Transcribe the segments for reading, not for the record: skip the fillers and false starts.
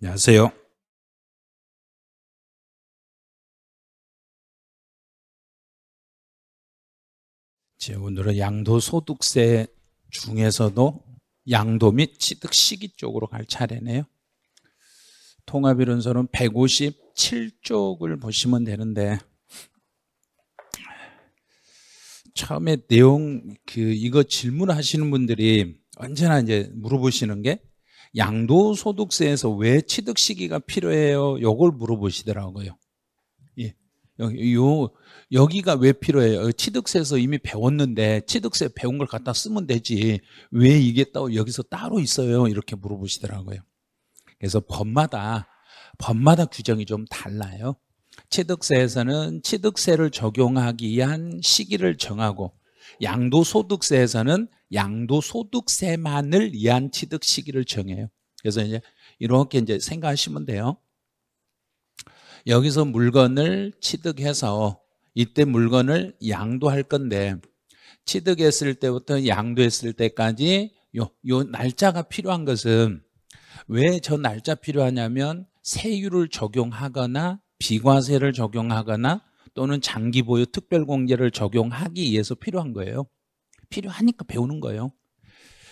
안녕하세요. 오늘은 양도소득세 중에서도 양도 및 취득 시기 쪽으로 갈 차례네요. 통합이론서는 157쪽을 보시면 되는데, 처음에 내용 이거 질문하시는 분들이 언제나 이제 물어보시는 게 양도소득세에서 왜 취득 시기가 필요해요? 요걸 물어보시더라고요. 예. 여기가 왜 필요해요? 취득세에서 이미 배웠는데 취득세 배운 걸 갖다 쓰면 되지 왜 이게 또 여기서 따로 있어요? 이렇게 물어보시더라고요. 그래서 법마다 규정이 좀 달라요. 취득세에서는 취득세를 적용하기 위한 시기를 정하고, 양도소득세에서는 양도소득세만을 위한 취득 시기를 정해요. 그래서 이제 이렇게 이제 생각하시면 돼요. 여기서 물건을 취득해서 이때 물건을 양도할 건데, 취득했을 때부터 양도했을 때까지 요 날짜가 필요한 것은, 왜 저 날짜 필요하냐면 세율을 적용하거나 비과세를 적용하거나 또는 장기 보유 특별공제를 적용하기 위해서 필요한 거예요. 필요하니까 배우는 거예요.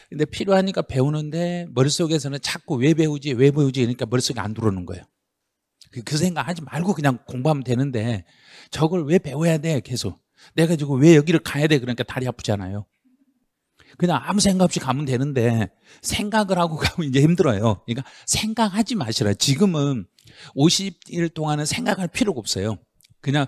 근데 필요하니까 배우는데 머릿속에서는 자꾸 왜 배우지 그러니까 머릿속에 안 들어오는 거예요. 그 생각하지 말고 그냥 공부하면 되는데, 저걸 왜 배워야 돼? 계속 내가 지금 왜 여기를 가야 돼? 그러니까 다리 아프잖아요. 그냥 아무 생각 없이 가면 되는데 생각을 하고 가면 이제 힘들어요. 그러니까 생각하지 마시라. 지금은 50일 동안은 생각할 필요가 없어요. 그냥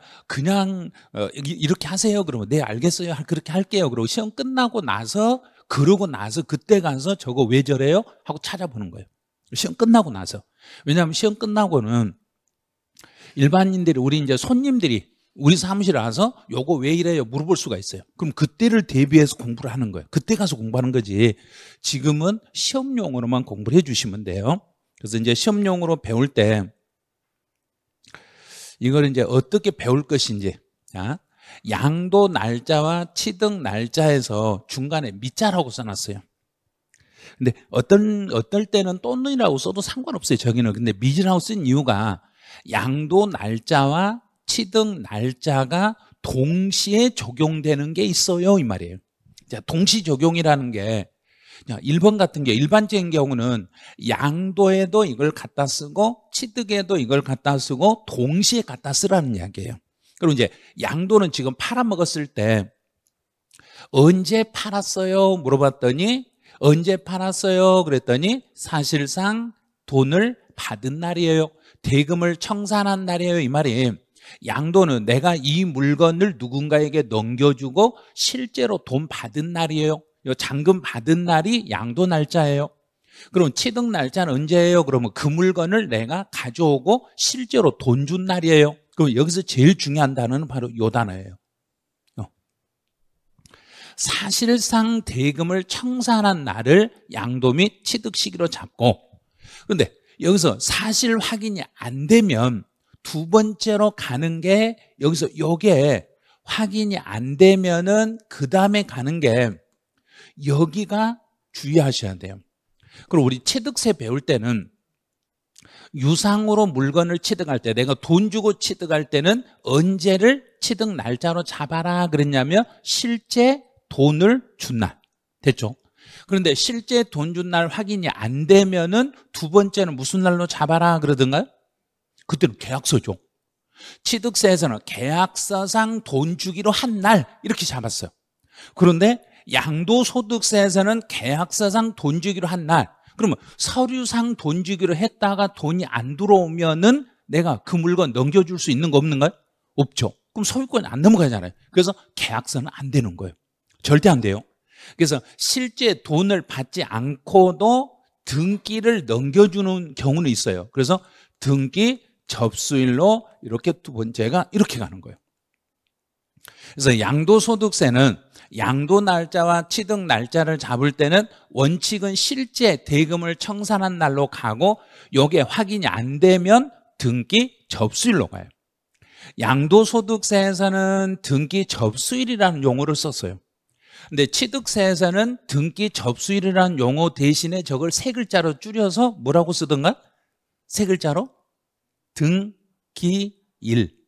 이렇게 하세요. 그러면 네 알겠어요, 그렇게 할게요. 그러고 시험 끝나고 나서, 그러고 나서 그때 가서 저거 왜 저래요? 하고 찾아보는 거예요. 시험 끝나고 나서. 왜냐하면 시험 끝나고는 일반인들이, 우리 이제 손님들이 우리 사무실에 와서 요거 왜 이래요? 물어볼 수가 있어요. 그럼 그때를 대비해서 공부를 하는 거예요. 그때 가서 공부하는 거지. 지금은 시험용으로만 공부를 해주시면 돼요. 그래서 이제 시험용으로 배울 때 이걸 이제 어떻게 배울 것인지, 양도 날짜와 취득 날짜에서 중간에 밑자라고 써놨어요. 근데 어떨 때는 또는이라고 써도 상관없어요, 저기는. 근데 밑이라고 쓴 이유가 양도 날짜와 취득 날짜가 동시에 적용되는 게 있어요, 이 말이에요. 자, 동시 적용이라는 게, 1번 같은 게, 일반적인 경우는 양도에도 이걸 갖다 쓰고 취득에도 이걸 갖다 쓰고 동시에 갖다 쓰라는 이야기예요. 그리고 이제 양도는 지금 팔아먹었을 때 언제 팔았어요? 물어봤더니 언제 팔았어요? 그랬더니 사실상 돈을 받은 날이에요. 대금을 청산한 날이에요, 이 말이에요. 양도는 내가 이 물건을 누군가에게 넘겨주고 실제로 돈 받은 날이에요. 잔금 받은 날이 양도 날짜예요. 그럼 취득 날짜는 언제예요? 그러면 그 물건을 내가 가져오고 실제로 돈 준 날이에요. 그럼 여기서 제일 중요한 단어는 바로 이 단어예요. 사실상 대금을 청산한 날을 양도 및 취득 시기로 잡고, 그런데 여기서 사실 확인이 안 되면 두 번째로 가는 게, 여기서 요게 확인이 안 되면은 그 다음에 가는 게 여기가 주의하셔야 돼요. 그리고 우리 취득세 배울 때는 유상으로 물건을 취득할 때, 내가 돈 주고 취득할 때는 언제를 취득 날짜로 잡아라 그랬냐면 실제 돈을 준 날. 됐죠? 그런데 실제 돈 준 날 확인이 안 되면은 두 번째는 무슨 날로 잡아라 그러던가요? 그때는 계약서죠. 취득세에서는 계약서상 돈 주기로 한 날 이렇게 잡았어요. 그런데 양도소득세에서는 계약서상 돈 주기로 한 날, 그러면 서류상 돈 주기로 했다가 돈이 안 들어오면은 내가 그 물건 넘겨줄 수 있는 거 없는가요? 없죠. 그럼 소유권이 안 넘어가잖아요. 그래서 계약서는 안 되는 거예요. 절대 안 돼요. 그래서 실제 돈을 받지 않고도 등기를 넘겨주는 경우는 있어요. 그래서 등기 접수일로 이렇게 두 번째가 이렇게 가는 거예요. 그래서 양도소득세는 양도 날짜와 취득 날짜를 잡을 때는 원칙은 실제 대금을 청산한 날로 가고, 이게 확인이 안 되면 등기 접수일로 가요. 양도소득세에서는 등기 접수일이라는 용어를 썼어요. 근데 취득세에서는 등기 접수일이라는 용어 대신에 저걸 세 글자로 줄여서 뭐라고 쓰던가? 세 글자로 등기일.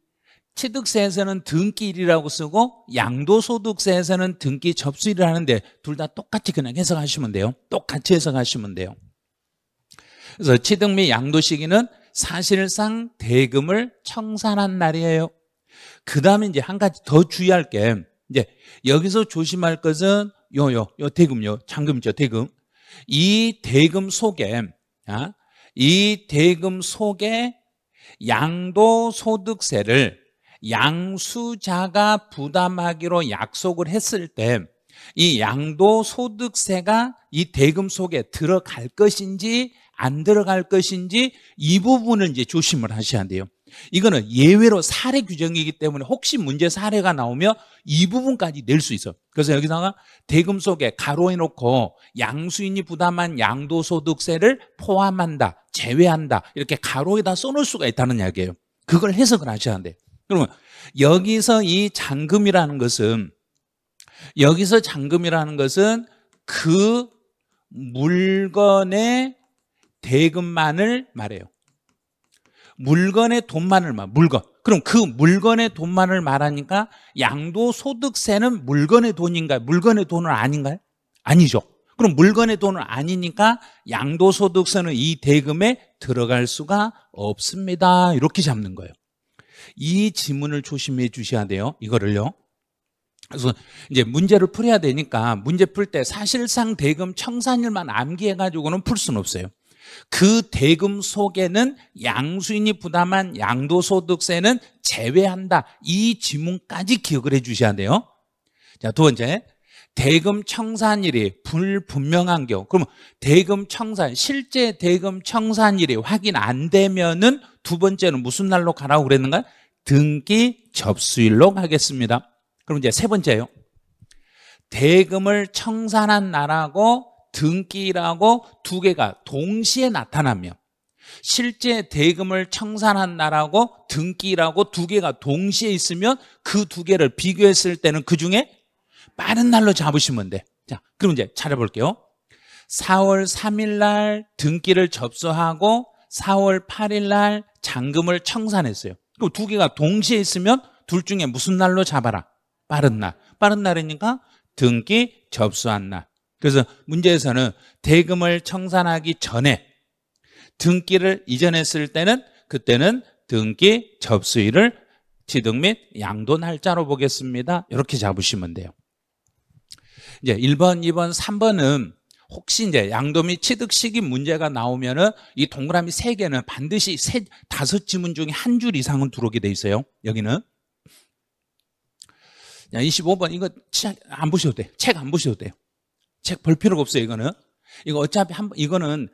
취득세에서는 등기일이라고 쓰고 양도소득세에서는 등기 접수일을 하는데 둘 다 똑같이 그냥 해석하시면 돼요. 똑같이 해석하시면 돼요. 그래서 취득 및 양도 시기는 사실상 대금을 청산한 날이에요. 그 다음에 이제 한 가지 더 주의할 게, 이제 여기서 조심할 것은 요 대금요, 잔금이죠, 대금. 이 대금 속에 양도소득세를 양수자가 부담하기로 약속을 했을 때 이 양도소득세가 이 대금 속에 들어갈 것인지 안 들어갈 것인지 이 부분을 이제 조심을 하셔야 돼요. 이거는 예외로 사례 규정이기 때문에 혹시 문제 사례가 나오면 이 부분까지 낼 수 있어요. 그래서 여기다가 대금 속에 가로해 놓고 양수인이 부담한 양도소득세를 포함한다, 제외한다 이렇게 가로에다 써놓을 수가 있다는 이야기예요. 그걸 해석을 하셔야 돼요. 그러면 여기서 이 잔금이라는 것은 그 물건의 대금만을 말해요. 물건의 돈만을 물건. 그럼 그 물건의 돈만을 말하니까 양도소득세는 물건의 돈인가요? 물건의 돈은 아닌가요? 아니죠. 그럼 물건의 돈은 아니니까 양도소득세는 이 대금에 들어갈 수가 없습니다. 이렇게 잡는 거예요. 이 지문을 조심해 주셔야 돼요. 이거를요. 그래서 이제 문제를 풀어야 되니까 문제 풀 때 사실상 대금 청산일만 암기해가지고는 풀 수는 없어요. 그 대금 속에는 양수인이 부담한 양도소득세는 제외한다. 이 지문까지 기억을 해 주셔야 돼요. 자, 두 번째, 대금 청산일이 불분명한 경우. 그러면 대금 청산, 실제 대금 청산일이 확인 안 되면은 두 번째는 무슨 날로 가라고 그랬는가? 등기 접수일로 가겠습니다. 그럼 이제 세 번째요. 대금을 청산한 날하고 등기일하고 두 개가 동시에 나타나면, 실제 대금을 청산한 날하고 등기일하고 두 개가 동시에 있으면 그 두 개를 비교했을 때는 그 중에 빠른 날로 잡으시면 돼. 자, 그럼 이제 찾아볼게요. 4월 3일 날 등기를 접수하고 4월 8일 날 잔금을 청산했어요. 그럼 두 개가 동시에 있으면 둘 중에 무슨 날로 잡아라? 빠른 날. 빠른 날이니까 등기 접수한 날. 그래서 문제에서는 대금을 청산하기 전에 등기를 이전했을 때는 그때는 등기 접수일을 취득 및 양도 날짜로 보겠습니다. 이렇게 잡으시면 돼요. 이제 1번, 2번, 3번은 혹시 이제 양도 및 취득 시기 문제가 나오면은 이 동그라미 3개는 반드시 5지문 중에 한 줄 이상은 들어오게 돼 있어요. 여기는. 25번 이거 책 안 보셔도 돼요. 책 안 보셔도 돼요. 책 볼 필요가 없어요. 이거 어차피 이거는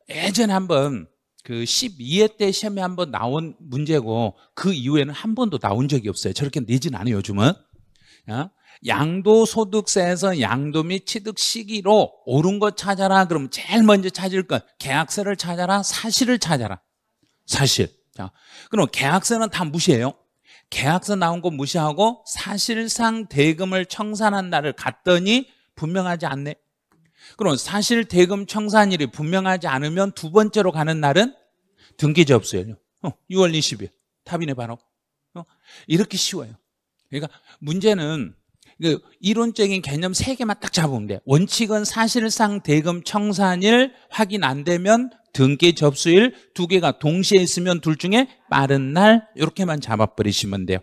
예전에 한번 그 12회 때 시험에 한번 나온 문제고 그 이후에는 한 번도 나온 적이 없어요. 저렇게 내진 않아요, 요즘은. 양도소득세에서 양도 및 취득 시기로 옳은 거 찾아라. 그러면 제일 먼저 찾을 건 계약서를 찾아라, 사실을 찾아라. 사실. 자, 그럼 계약서는 다 무시해요. 계약서 나온 거 무시하고 사실상 대금을 청산한 날을 갔더니 분명하지 않네. 그럼 사실 대금 청산일이 분명하지 않으면 두 번째로 가는 날은 등기 접수예요. 6월 20일. 답이네 바로. 이렇게 쉬워요. 그러니까 문제는 이론적인 개념 3개만 딱 잡으면 돼요. 원칙은 사실상 대금 청산일 확인 안 되면 등기 접수일, 두 개가 동시에 있으면 둘 중에 빠른 날 이렇게만 잡아버리시면 돼요.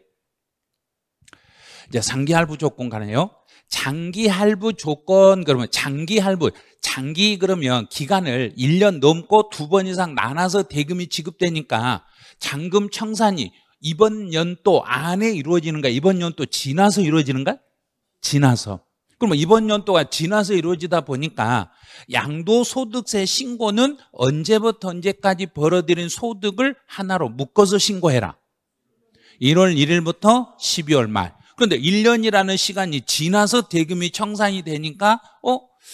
이제 상기할부 조건 가네요. 장기할부 조건 그러면 장기 그러면 기간을 1년 넘고 2번 이상 나눠서 대금이 지급되니까 잔금 청산이 이번 연도 안에 이루어지는가 이번 연도 지나서 이루어지는가? 지나서. 그러면 이번 연도가 지나서 이루어지다 보니까 양도소득세 신고는 언제부터 언제까지 벌어들인 소득을 하나로 묶어서 신고해라. 1월 1일부터 12월 말. 그런데 1년이라는 시간이 지나서 대금이 청산이 되니까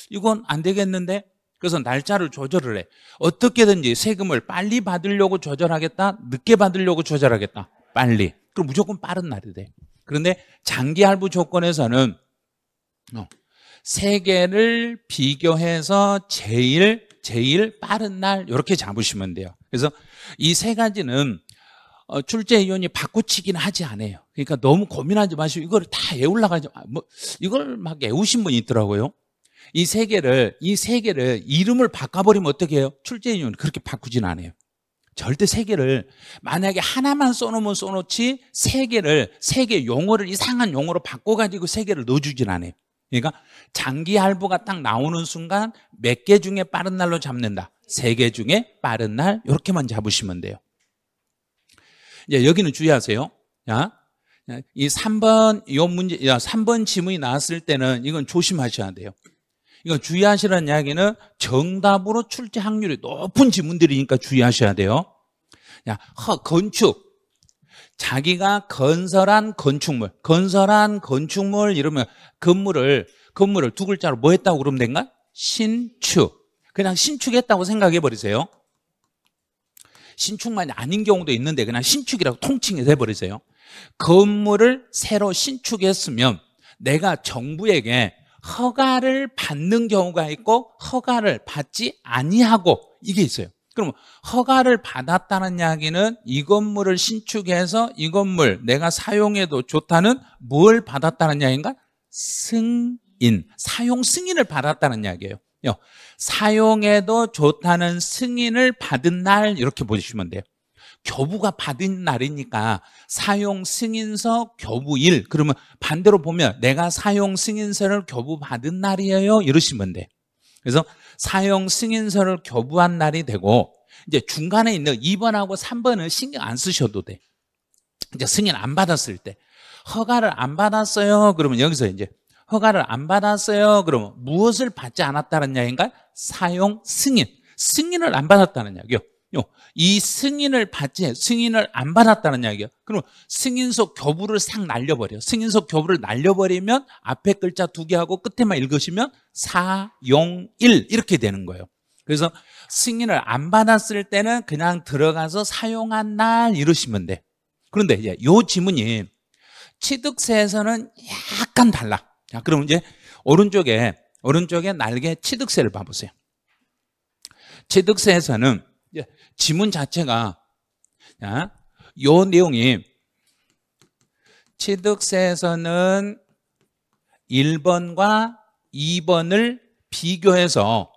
이건 안 되겠는데? 그래서 날짜를 조절을 해. 어떻게든지 세금을 빨리 받으려고 조절하겠다, 늦게 받으려고 조절하겠다. 빨리. 그럼 무조건 빠른 날이 돼. 그런데 장기할부 조건에서는 세 개를 비교해서 제일 제일 빠른 날 이렇게 잡으시면 돼요. 그래서 이 세 가지는 출제위원이 바꾸치기는 하지 않아요. 그러니까 너무 고민하지 마시고 이걸 다 외우려고 하지 이걸 막 외우신 분이 있더라고요. 이 세 개를 이름을 바꿔버리면 어떻게 해요? 출제위원이 그렇게 바꾸진 않아요. 절대 세 개를 만약에 하나만 써놓으면 써놓지 세 개 용어를 이상한 용어로 바꿔가지고 세 개를 넣어주진 않아요. 그러니까 장기 할부가 딱 나오는 순간 몇 개 중에 빠른 날로 잡는다. 세 개 중에 빠른 날 이렇게만 잡으시면 돼요. 이제 여기는 주의하세요. 자, 이 3번 이 문제 3번 지문이 나왔을 때는 이건 조심하셔야 돼요. 이건 주의하시라는 이야기는 정답으로 출제 확률이 높은 지문들이니까 주의하셔야 돼요. 야, 건축. 자기가 건설한 건축물 이러면 건물을 두 글자로 뭐 했다고 그러면 된가? 신축. 그냥 신축했다고 생각해 버리세요. 신축만이 아닌 경우도 있는데 그냥 신축이라고 통칭해서 해버리세요. 건물을 새로 신축했으면 내가 정부에게 허가를 받는 경우가 있고 허가를 받지 아니하고 이게 있어요. 그럼 허가를 받았다는 이야기는 이 건물을 신축해서 이 건물 내가 사용해도 좋다는 뭘 받았다는 이야기인가? 승인, 사용 승인을 받았다는 이야기예요. 사용해도 좋다는 승인을 받은 날 이렇게 보시면 돼요. 교부가 받은 날이니까 사용 승인서 교부일. 그러면 반대로 보면 내가 사용 승인서를 교부받은 날이에요 이러시면 돼. 그래서 사용 승인서를 교부한 날이 되고 이제 중간에 있는 2번하고 3번은 신경 안 쓰셔도 돼. 이제 승인 안 받았을 때 허가를 안 받았어요. 그러면 여기서 이제 허가를 안 받았어요. 그러면 무엇을 받지 않았다는 이야기인가? 사용 승인을 안 받았다는 이야기요. 이 승인을 안 받았다는 이야기예요. 그럼 승인서 교부를 싹 날려버려요. 승인서 교부를 날려버리면 앞에 글자 두 개하고 끝에만 읽으시면 사용일 이렇게 되는 거예요. 그래서 승인을 안 받았을 때는 그냥 들어가서 사용한 날 이러시면 돼. 그런데 이제 이 지문이 취득세에서는 약간 달라. 자, 그럼 이제 오른쪽에 날개 취득세를 봐보세요. 취득세에서는 지문 자체가 요 내용이 취득세에서는 1번과 2번을 비교해서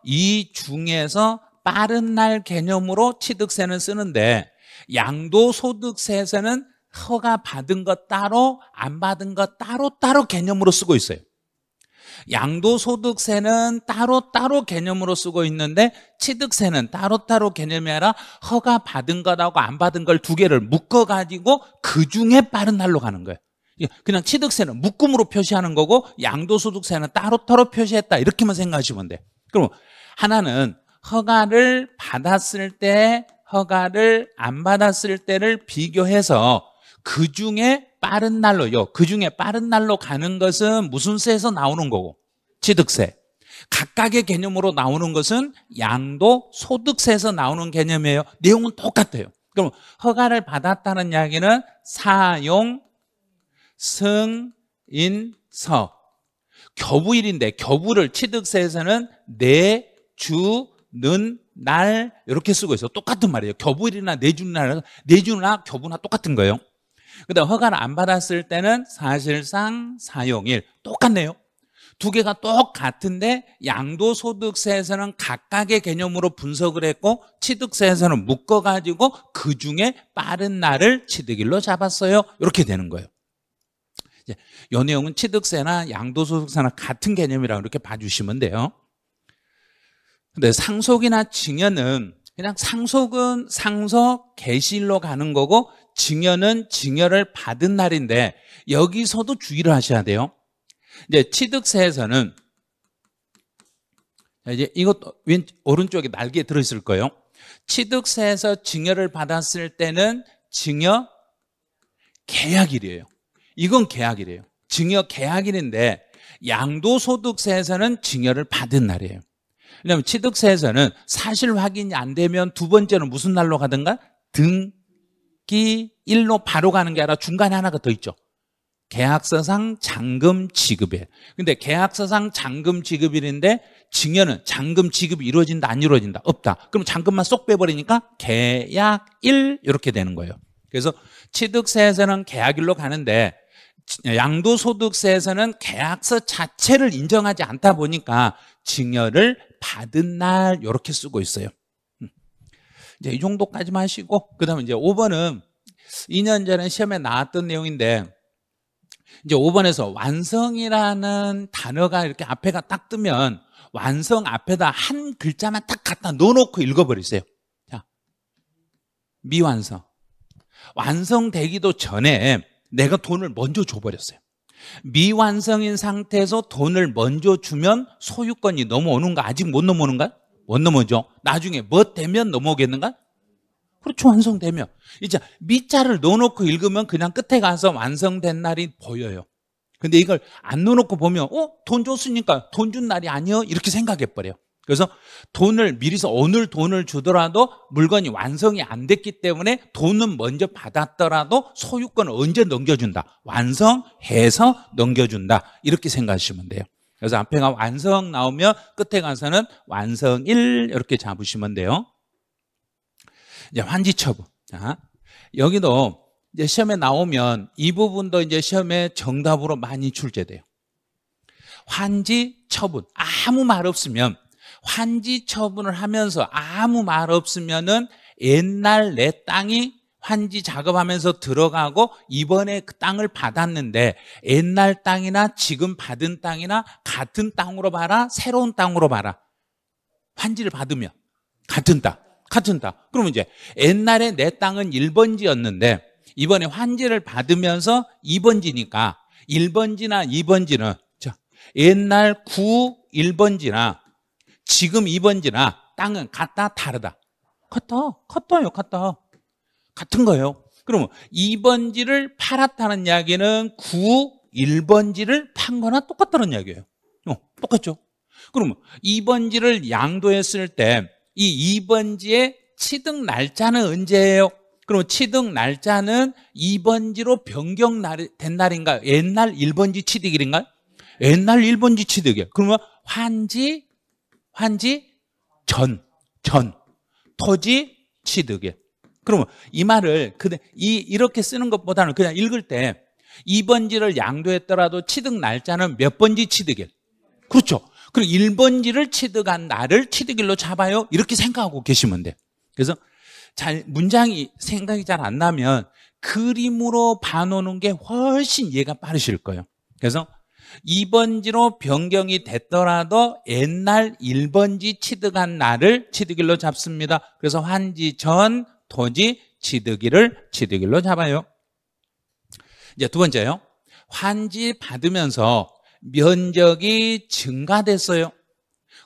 이 중에서 빠른 날 개념으로 취득세는 쓰는데 양도소득세에서는 허가 받은 것 따로 안 받은 것 따로 개념으로 쓰고 있어요. 양도소득세는 따로 개념으로 쓰고 있는데 취득세는 따로 개념이 아니라 허가 받은 것하고 안 받은 걸 두 개를 묶어가지고 그중에 빠른 날로 가는 거예요. 그냥 취득세는 묶음으로 표시하는 거고 양도소득세는 따로 표시했다 이렇게만 생각하시면 돼요. 그럼 하나는 허가를 받았을 때 허가를 안 받았을 때를 비교해서 그중에 빠른 날로 가는 것은 무슨 세에서 나오는 거고? 취득세. 각각의 개념으로 나오는 것은 양도소득세에서 나오는 개념이에요. 내용은 똑같아요. 그럼 허가를 받았다는 이야기는 사용 승인서 교부일인데 교부를 취득세에서는 내주는 날 이렇게 쓰고 있어요. 똑같은 말이에요. 교부일이나 내주나 교부나 똑같은 거예요. 그다음 허가를 안 받았을 때는 사실상 사용일 똑같네요. 두 개가 똑같은데 양도소득세에서는 각각의 개념으로 분석을 했고 취득세에서는 묶어가지고 그중에 빠른 날을 취득일로 잡았어요. 이렇게 되는 거예요. 이 내용은 취득세나 양도소득세나 같은 개념이라고 이렇게 봐주시면 돼요. 근데 상속이나 증여는 그냥 상속은 상속 개시일로 가는 거고 증여는 증여를 받은 날인데 여기서도 주의를 하셔야 돼요. 이제 취득세에서는 이제 이것도 오른쪽에 날개에 들어있을 거예요. 취득세에서 증여를 받았을 때는 증여 계약일이에요. 이건 계약일이에요. 증여 계약일인데 양도소득세에서는 증여를 받은 날이에요. 왜냐하면 취득세에서는 사실 확인이 안 되면 두 번째는 무슨 날로 가든가 등기일로 바로 가는 게 아니라 중간에 하나가 더 있죠. 계약서상 잔금 지급이에요. 근데 계약서상 잔금 지급일인데 증여는 잔금 지급이 이루어진다 안 이루어진다? 없다. 그럼 잔금만 쏙 빼버리니까 계약일 이렇게 되는 거예요. 그래서 취득세에서는 계약일로 가는데 양도소득세에서는 계약서 자체를 인정하지 않다 보니까 증여를 받은 날 이렇게 쓰고 있어요. 이제 이 정도까지만 하시고 그다음에 이제 5번은 2년 전에 시험에 나왔던 내용인데 이제 5번에서 완성이라는 단어가 이렇게 앞에가 딱 뜨면 완성 앞에다 한 글자만 딱 갖다 넣어놓고 읽어버리세요. 자, 미완성. 완성되기도 전에 내가 돈을 먼저 줘버렸어요. 미완성인 상태에서 돈을 먼저 주면 소유권이 넘어오는가? 아직 못 넘어오는가? 못 넘어오죠. 나중에 뭐 되면 넘어오겠는가? 그렇죠. 완성되면. 이제 미자를 넣어놓고 읽으면 그냥 끝에 가서 완성된 날이 보여요. 근데 이걸 안 넣어놓고 보면 돈 줬으니까 돈 준 날이 아니요? 이렇게 생각해버려요. 그래서 돈을 미리서 오늘 돈을 주더라도 물건이 완성이 안 됐기 때문에 돈은 먼저 받았더라도 소유권을 언제 넘겨준다? 완성해서 넘겨준다. 이렇게 생각하시면 돼요. 그래서 앞에가 완성 나오면 끝에 가서는 완성일 이렇게 잡으시면 돼요. 이제 환지처분. 자, 여기도 이제 시험에 나오면 이 부분도 이제 시험에 정답으로 많이 출제돼요. 환지처분. 아무 말 없으면 환지처분을 하면서 아무 말 없으면은 옛날 내 땅이 환지 작업하면서 들어가고 이번에 그 땅을 받았는데 옛날 땅이나 지금 받은 땅이나 같은 땅으로 봐라, 새로운 땅으로 봐라. 환지를 받으면 같은 땅. 그러면 이제 옛날에 내 땅은 1번지였는데 이번에 환지를 받으면서 2번지니까 1번지나 2번지는 자, 옛날 1번지나 지금 2번지나 땅은 같다 다르다? 같아요. 같은 거예요. 그러면 2번지를 팔았다는 이야기는 1번지를 판 거나 똑같다는 이야기예요. 똑같죠? 그러면 2번지를 양도했을 때 이 2번지의 취득 날짜는 언제예요? 그럼 취득 날짜는 2번지로 변경된 날인가요? 옛날 1번지 취득일인가요? 옛날 1번지 취득이에요. 그러면 환지 전 토지 취득이에요. 그러면 이 말을 이렇게 쓰는 것보다는 그냥 읽을 때 2번지를 양도했더라도 취득 날짜는 몇 번지 취득일? 그렇죠. 그럼 1번지를 취득한 날을 취득일로 잡아요. 이렇게 생각하고 계시면 돼요. 그래서 문장이 생각이 잘 안 나면 그림으로 봐놓는 게 훨씬 이해가 빠르실 거예요. 그래서 2번지로 변경이 됐더라도 옛날 1번지 취득한 날을 취득일로 잡습니다. 그래서 환지 전 토지 취득일을 취득일로 잡아요. 이제 두 번째요. 환지 받으면서 면적이 증가됐어요.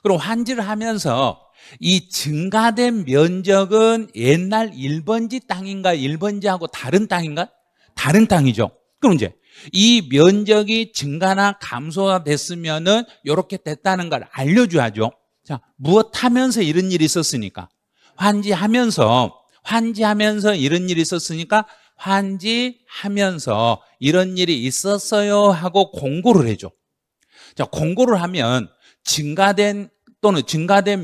그럼 환지를 하면서 이 증가된 면적은 옛날 1번지 땅인가 1번지하고 다른 땅인가? 다른 땅이죠. 그럼 이제 이 면적이 증가나 감소가 됐으면은 이렇게 됐다는 걸 알려줘야죠. 자, 무엇 하면서 이런 일이 있었으니까 환지하면서 이런 일이 있었으니까 환지하면서 이런 일이 있었어요 하고 공고를 해줘. 자, 공고를 하면 증가된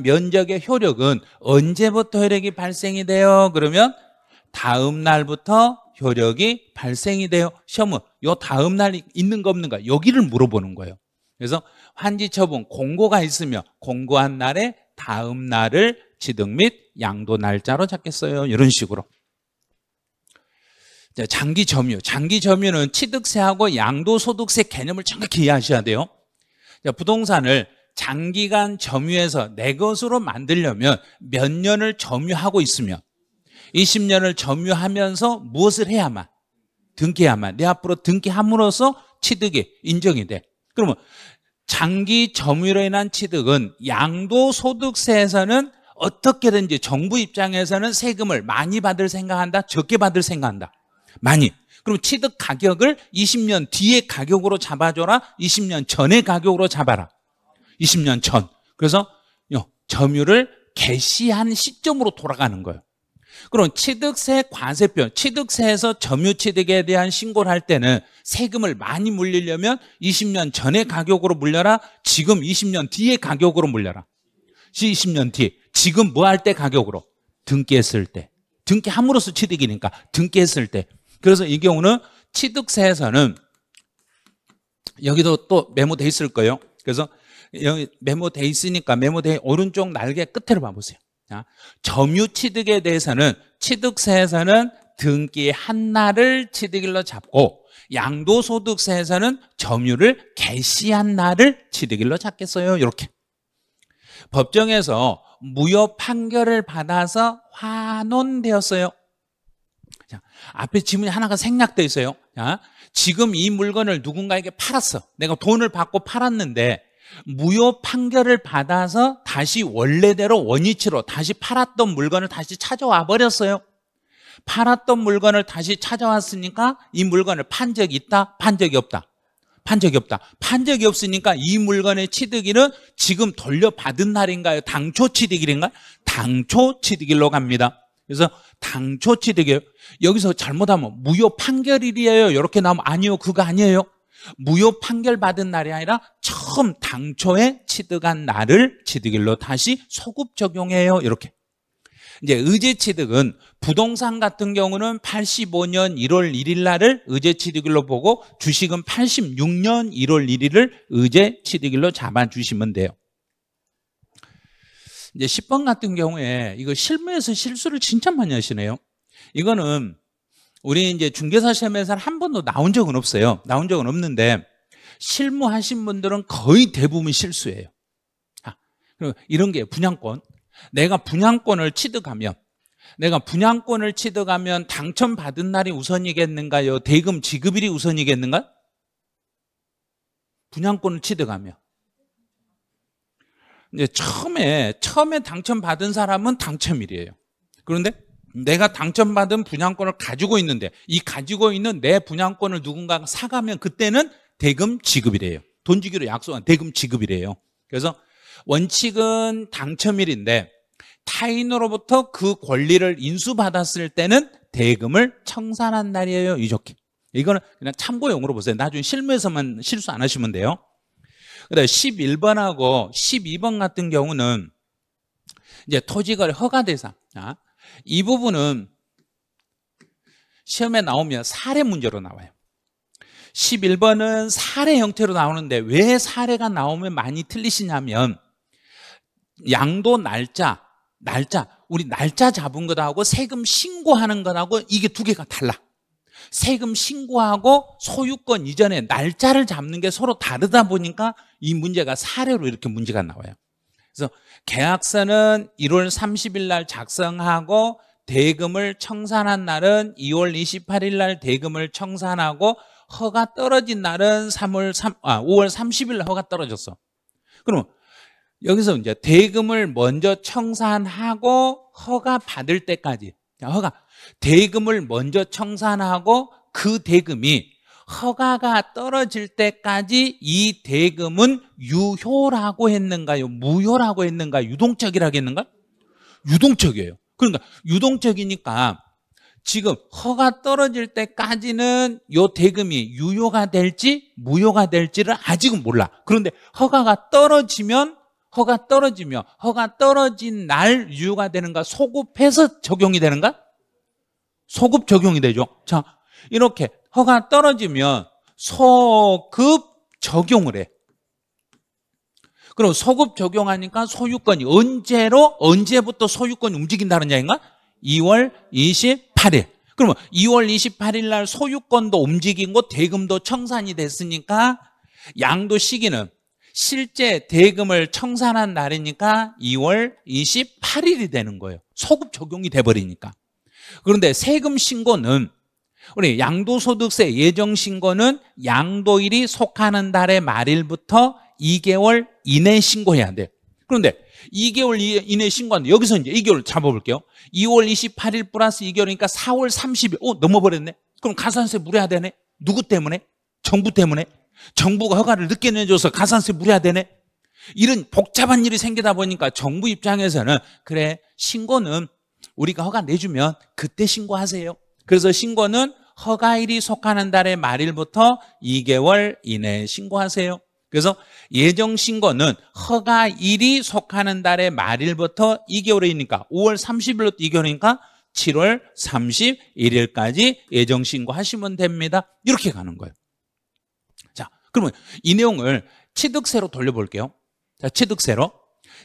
면적의 효력은 언제부터 효력이 발생이 돼요? 그러면 다음 날부터 효력이 발생이 돼요. 시험은 요 다음 날이 있는 거 없는가? 여기를 물어보는 거예요. 그래서 환지처분 공고가 있으면 공고한 날에 다음 날을 취득 및 양도 날짜로 잡겠어요. 이런 식으로. 자, 장기 점유는 취득세하고 양도소득세 개념을 정확히 이해하셔야 돼요. 자, 부동산을 장기간 점유해서 내 것으로 만들려면 몇 년을 점유하고 있으면 20년을 점유하면서 무엇을 해야만? 등기해야만. 내 앞으로 등기함으로써 취득이 인정이 돼. 그러면 장기 점유로 인한 취득은 양도소득세에서는 어떻게든지 정부 입장에서는 세금을 많이 받을 생각한다? 적게 받을 생각한다? 많이. 그럼 취득 가격을 20년 뒤의 가격으로 잡아줘라? 20년 전의 가격으로 잡아라? 20년 전. 그래서 점유를 개시한 시점으로 돌아가는 거예요. 그럼 취득세 과세표, 취득세에서 점유취득에 대한 신고를 할 때는 세금을 많이 물리려면 20년 전의 가격으로 물려라, 지금 20년 뒤의 가격으로 물려라. 20년 뒤, 지금 뭐 할 때 가격으로? 등기했을 때. 등기함으로써 취득이니까 등기했을 때. 그래서 이 경우는 취득세에서는 여기도 또 메모돼 있을 거예요. 그래서 여기 메모돼 있으니까 메모돼 오른쪽 날개 끝으로 봐보세요. 자, 점유취득에 대해서는 취득세에서는 등기한 날을 취득일로 잡고 양도소득세에서는 점유를 개시한 날을 취득일로 잡겠어요. 이렇게. 법정에서 무효 판결을 받아서 환원되었어요. 자, 앞에 지문이 하나가 생략되어 있어요. 자, 지금 이 물건을 누군가에게 팔았어. 내가 돈을 받고 팔았는데 무효 판결을 받아서 다시 원래대로 원위치로 다시 팔았던 물건을 다시 찾아와 버렸어요. 팔았던 물건을 다시 찾아왔으니까 이 물건을 판 적이 있다? 판 적이 없다? 판 적이 없다. 판 적이 없으니까 이 물건의 취득일은 지금 돌려받은 날인가요? 당초 취득일인가요? 당초 취득일로 갑니다. 그래서 당초 취득이에요. 여기서 잘못하면 무효 판결일이에요. 이렇게 나오면 아니요, 그거 아니에요. 무효 판결 받은 날이 아니라 처음 당초에 취득한 날을 취득일로 다시 소급 적용해요. 이렇게. 이제 의제 취득은 부동산 같은 경우는 85년 1월 1일 날을 의제 취득일로 보고 주식은 86년 1월 1일을 의제 취득일로 잡아주시면 돼요. 이제 10번 같은 경우에 이거 실무에서 실수를 진짜 많이 하시네요. 이거는 우리 이제 중개사 시험에서는 한 번도 나온 적은 없어요. 나온 적은 없는데 실무 하신 분들은 거의 대부분 실수예요. 그리고 이런 게 분양권. 내가 분양권을 취득하면 당첨받은 날이 우선이겠는가요? 대금 지급일이 우선이겠는가? 분양권을 취득하면. 이제 처음에 당첨받은 사람은 당첨일이에요. 그런데 내가 당첨받은 분양권을 가지고 있는데 이 가지고 있는 내 분양권을 누군가가 사가면 그때는 대금 지급이래요. 돈 주기로 약속한 대금 지급이래요. 그래서 원칙은 당첨일인데 타인으로부터 그 권리를 인수받았을 때는 대금을 청산한 날이에요. 이렇게. 이거는 그냥 참고용으로 보세요. 나중에 실무에서만 실수 안 하시면 돼요. 그다음에 11번하고 12번 같은 경우는 이제 토지거래 허가 대상. 이 부분은 시험에 나오면 사례 문제로 나와요. 11번은 사례 형태로 나오는데 왜 사례가 나오면 많이 틀리시냐면 양도 날짜 우리 날짜 잡은 것하고 세금 신고하는 것하고 이게 두 개가 달라. 세금 신고하고 소유권 이전에 날짜를 잡는 게 서로 다르다 보니까 이 문제가 사례로 이렇게 문제가 나와요. 그래서 계약서는 1월 30일 날 작성하고 대금을 청산한 날은 2월 28일 날 대금을 청산하고 허가 떨어진 날은 5월 30일 날 허가 떨어졌어. 그럼 여기서 이제 대금을 먼저 청산하고 허가 받을 때까지 대금을 먼저 청산하고 그 대금이 허가가 떨어질 때까지 이 대금은 유효라고 했는가요? 무효라고 했는가요? 유동적이라고 했는가? 유동적이에요. 그러니까 유동적이니까 지금 허가 떨어질 때까지는 이 대금이 유효가 될지 무효가 될지를 아직은 몰라. 그런데 허가 떨어진 날 유효가 되는가? 소급해서 적용이 되는가? 소급 적용이 되죠. 자, 이렇게 허가 떨어지면 소급 적용을 해. 그럼 소급 적용하니까 소유권이 언제부터 소유권이 움직인다는 얘기인가? 2월 28일. 그러면 2월 28일 날 소유권도 움직이고 대금도 청산이 됐으니까 양도 시기는 실제 대금을 청산한 날이니까 2월 28일이 되는 거예요. 소급 적용이 돼버리니까. 그런데 세금 신고는 우리 양도소득세 예정신고는 양도일이 속하는 달의 말일부터 2개월 이내 신고해야 돼요. 그런데 2개월 이내 신고하는데 여기서 이제 2개월 잡아볼게요. 2월 28일 플러스 2개월이니까 4월 30일. 넘어버렸네. 그럼 가산세 물어야 되네. 누구 때문에? 정부 때문에. 정부가 허가를 늦게 내줘서 가산세 물어야 되네. 이런 복잡한 일이 생기다 보니까 정부 입장에서는 그래 신고는 우리가 허가 내주면 그때 신고하세요. 그래서 신고는 허가일이 속하는 달의 말일부터 2개월 이내에 신고하세요. 그래서 예정신고는 허가일이 속하는 달의 말일부터 2개월이니까 5월 30일부터 2개월이니까 7월 31일까지 예정신고 하시면 됩니다. 이렇게 가는 거예요. 자, 그러면 이 내용을 취득세로 돌려볼게요. 자, 취득세로.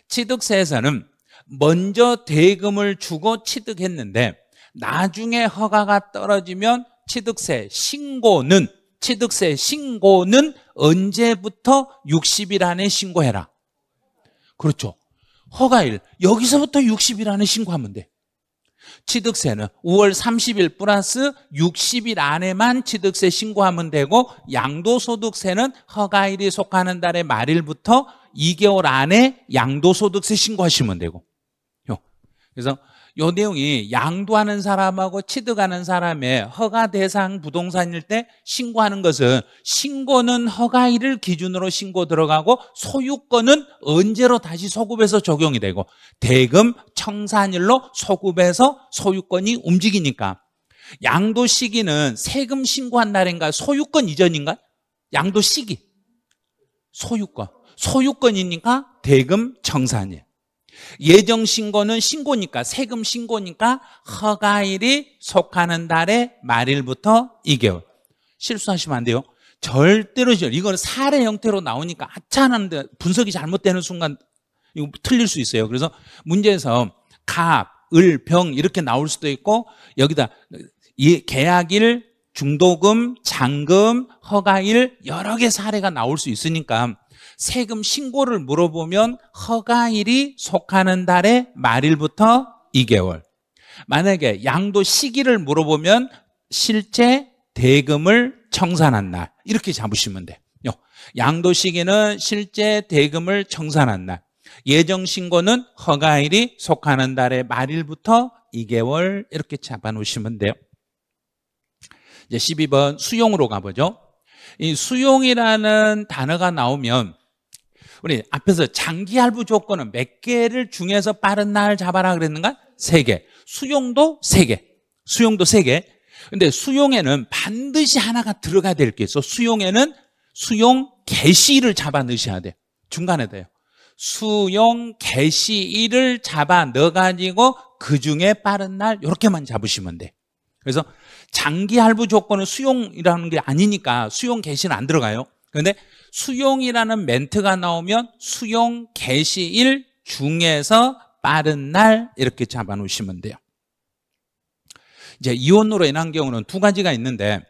취득세에서는 먼저 대금을 주고 취득했는데 나중에 허가가 떨어지면 취득세 신고는 언제부터 60일 안에 신고해라. 그렇죠. 허가일 여기서부터 60일 안에 신고하면 돼. 취득세는 5월 30일 플러스 60일 안에만 취득세 신고하면 되고 양도소득세는 허가일이 속하는 달의 말일부터 2개월 안에 양도소득세 신고하시면 되고. 그래서 이 내용이 양도하는 사람하고 취득하는 사람의 허가 대상 부동산일 때 신고하는 것은 신고는 허가일을 기준으로 신고 들어가고 소유권은 언제로 다시 소급해서 적용이 되고 대금 청산일로 소급해서 소유권이 움직이니까 양도 시기는 세금 신고한 날인가 소유권 이전인가? 양도 시기 소유권이니까 대금 청산일. 예정신고는 신고니까 세금 신고니까 허가일이 속하는 달의 말일부터 2개월. 실수하시면 안 돼요. 절대로 이거는 사례 형태로 나오니까 하찮은데 분석이 잘못되는 순간 이거 틀릴 수 있어요. 그래서 문제에서 갑, 을, 병 이렇게 나올 수도 있고 여기다 계약일, 중도금, 잔금, 허가일 여러 개 사례가 나올 수 있으니까 세금 신고를 물어보면 허가일이 속하는 달의 말일부터 2개월. 만약에 양도 시기를 물어보면 실제 대금을 청산한 날 이렇게 잡으시면 돼요. 양도 시기는 실제 대금을 청산한 날. 예정신고는 허가일이 속하는 달의 말일부터 2개월 이렇게 잡아놓으시면 돼요. 이제 12번 수용으로 가보죠. 이 수용이라는 단어가 나오면 우리 앞에서 장기 할부 조건은 몇 개를 중에서 빠른 날 잡아라 그랬는가? 3개. 수용도 3개. 근데 수용에는 반드시 하나가 들어가야 될 게 있어. 수용에는 수용 개시일을 잡아 넣으셔야 돼요. 중간에 돼요. 수용 개시일을 잡아 넣어가지고 그중에 빠른 날 이렇게만 잡으시면 돼. 그래서 장기 할부 조건은 수용이라는 게 아니니까 수용 개시는 안 들어가요. 그런데 수용이라는 멘트가 나오면 수용 개시일 중에서 빠른 날 이렇게 잡아놓으시면 돼요. 이제 이혼으로 인한 경우는 두 가지가 있는데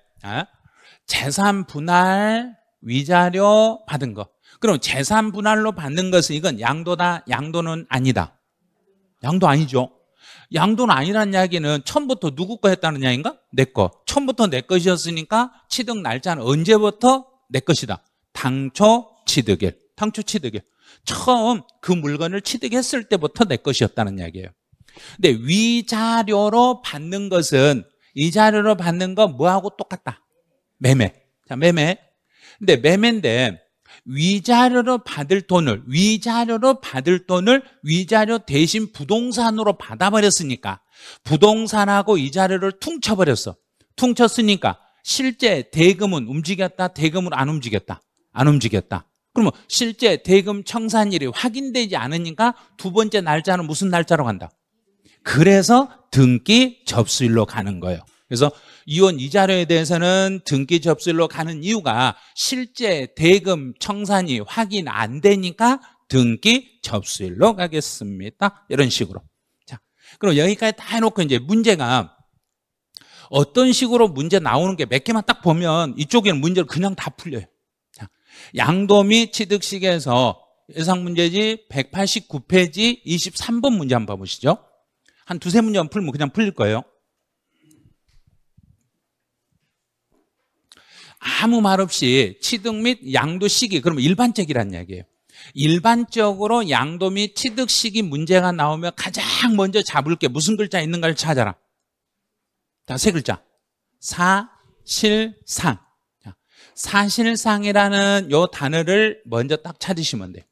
재산 분할 위자료 받은 거. 그럼 재산 분할로 받는 것은 이건 양도다, 양도는 아니다. 양도 아니죠. 양도는 아니라는 이야기는 처음부터 누구 거 했다는 이야기인가? 내 거. 처음부터 내 것이었으니까 취득 날짜는 언제부터 내 것이다. 당초 취득일. 처음 그 물건을 취득했을 때부터 내 것이었다는 이야기예요. 근데 위자료로 받는 것은 위자료로 받는 거 뭐하고 똑같다? 매매. 자, 매매. 근데 매매인데 위자료로 받을 돈을 위자료 대신 부동산으로 받아버렸으니까 부동산하고 위자료를 퉁쳐버렸어. 퉁쳤으니까 실제 대금은 움직였다, 대금은 안 움직였다. 안 움직였다. 그러면 실제 대금 청산일이 확인되지 않으니까 두 번째 날짜는 무슨 날짜로 간다? 그래서 등기 접수일로 가는 거예요. 그래서 이혼 이자료에 대해서는 등기 접수일로 가는 이유가 실제 대금 청산이 확인 안 되니까 등기 접수일로 가겠습니다. 이런 식으로. 자, 그럼 여기까지 다 해놓고 이제 문제가 어떤 식으로 문제 나오는 게 몇 개만 딱 보면 이쪽에는 문제를 그냥 다 풀려요. 자, 양도 및 취득 시기에서 예상 문제지 189페이지 23번 문제 한번 봐보시죠. 한 두세 문제만 풀면 그냥 풀릴 거예요. 아무 말 없이 취득 및 양도 시기, 그러면 일반적이라는 이야기예요. 일반적으로 양도 및 취득 시기 문제가 나오면 가장 먼저 잡을 게 무슨 글자 있는가를 찾아라. 자, 세 글자. 사실상. 사실상이라는 요 단어를 먼저 딱 찾으시면 돼요.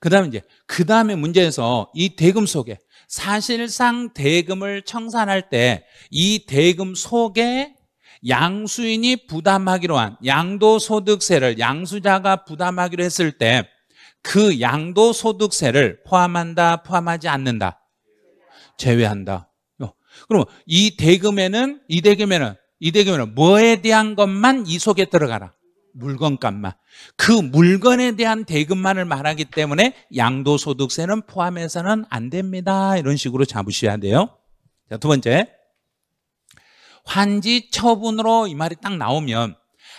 그 다음에 문제에서 이 대금 속에 사실상 대금을 청산할 때 이 대금 속에 양수인이 부담하기로 한 양도소득세를 양수자가 부담하기로 했을 때 그 양도소득세를 포함한다, 포함하지 않는다? 제외한다. 그럼 이 대금에는 뭐에 대한 것만 이 속에 들어가라? 물건값만. 그 물건에 대한 대금만을 말하기 때문에 양도소득세는 포함해서는 안 됩니다. 이런 식으로 잡으셔야 돼요. 자, 두 번째, 환지 처분으로 이 말이 딱 나오면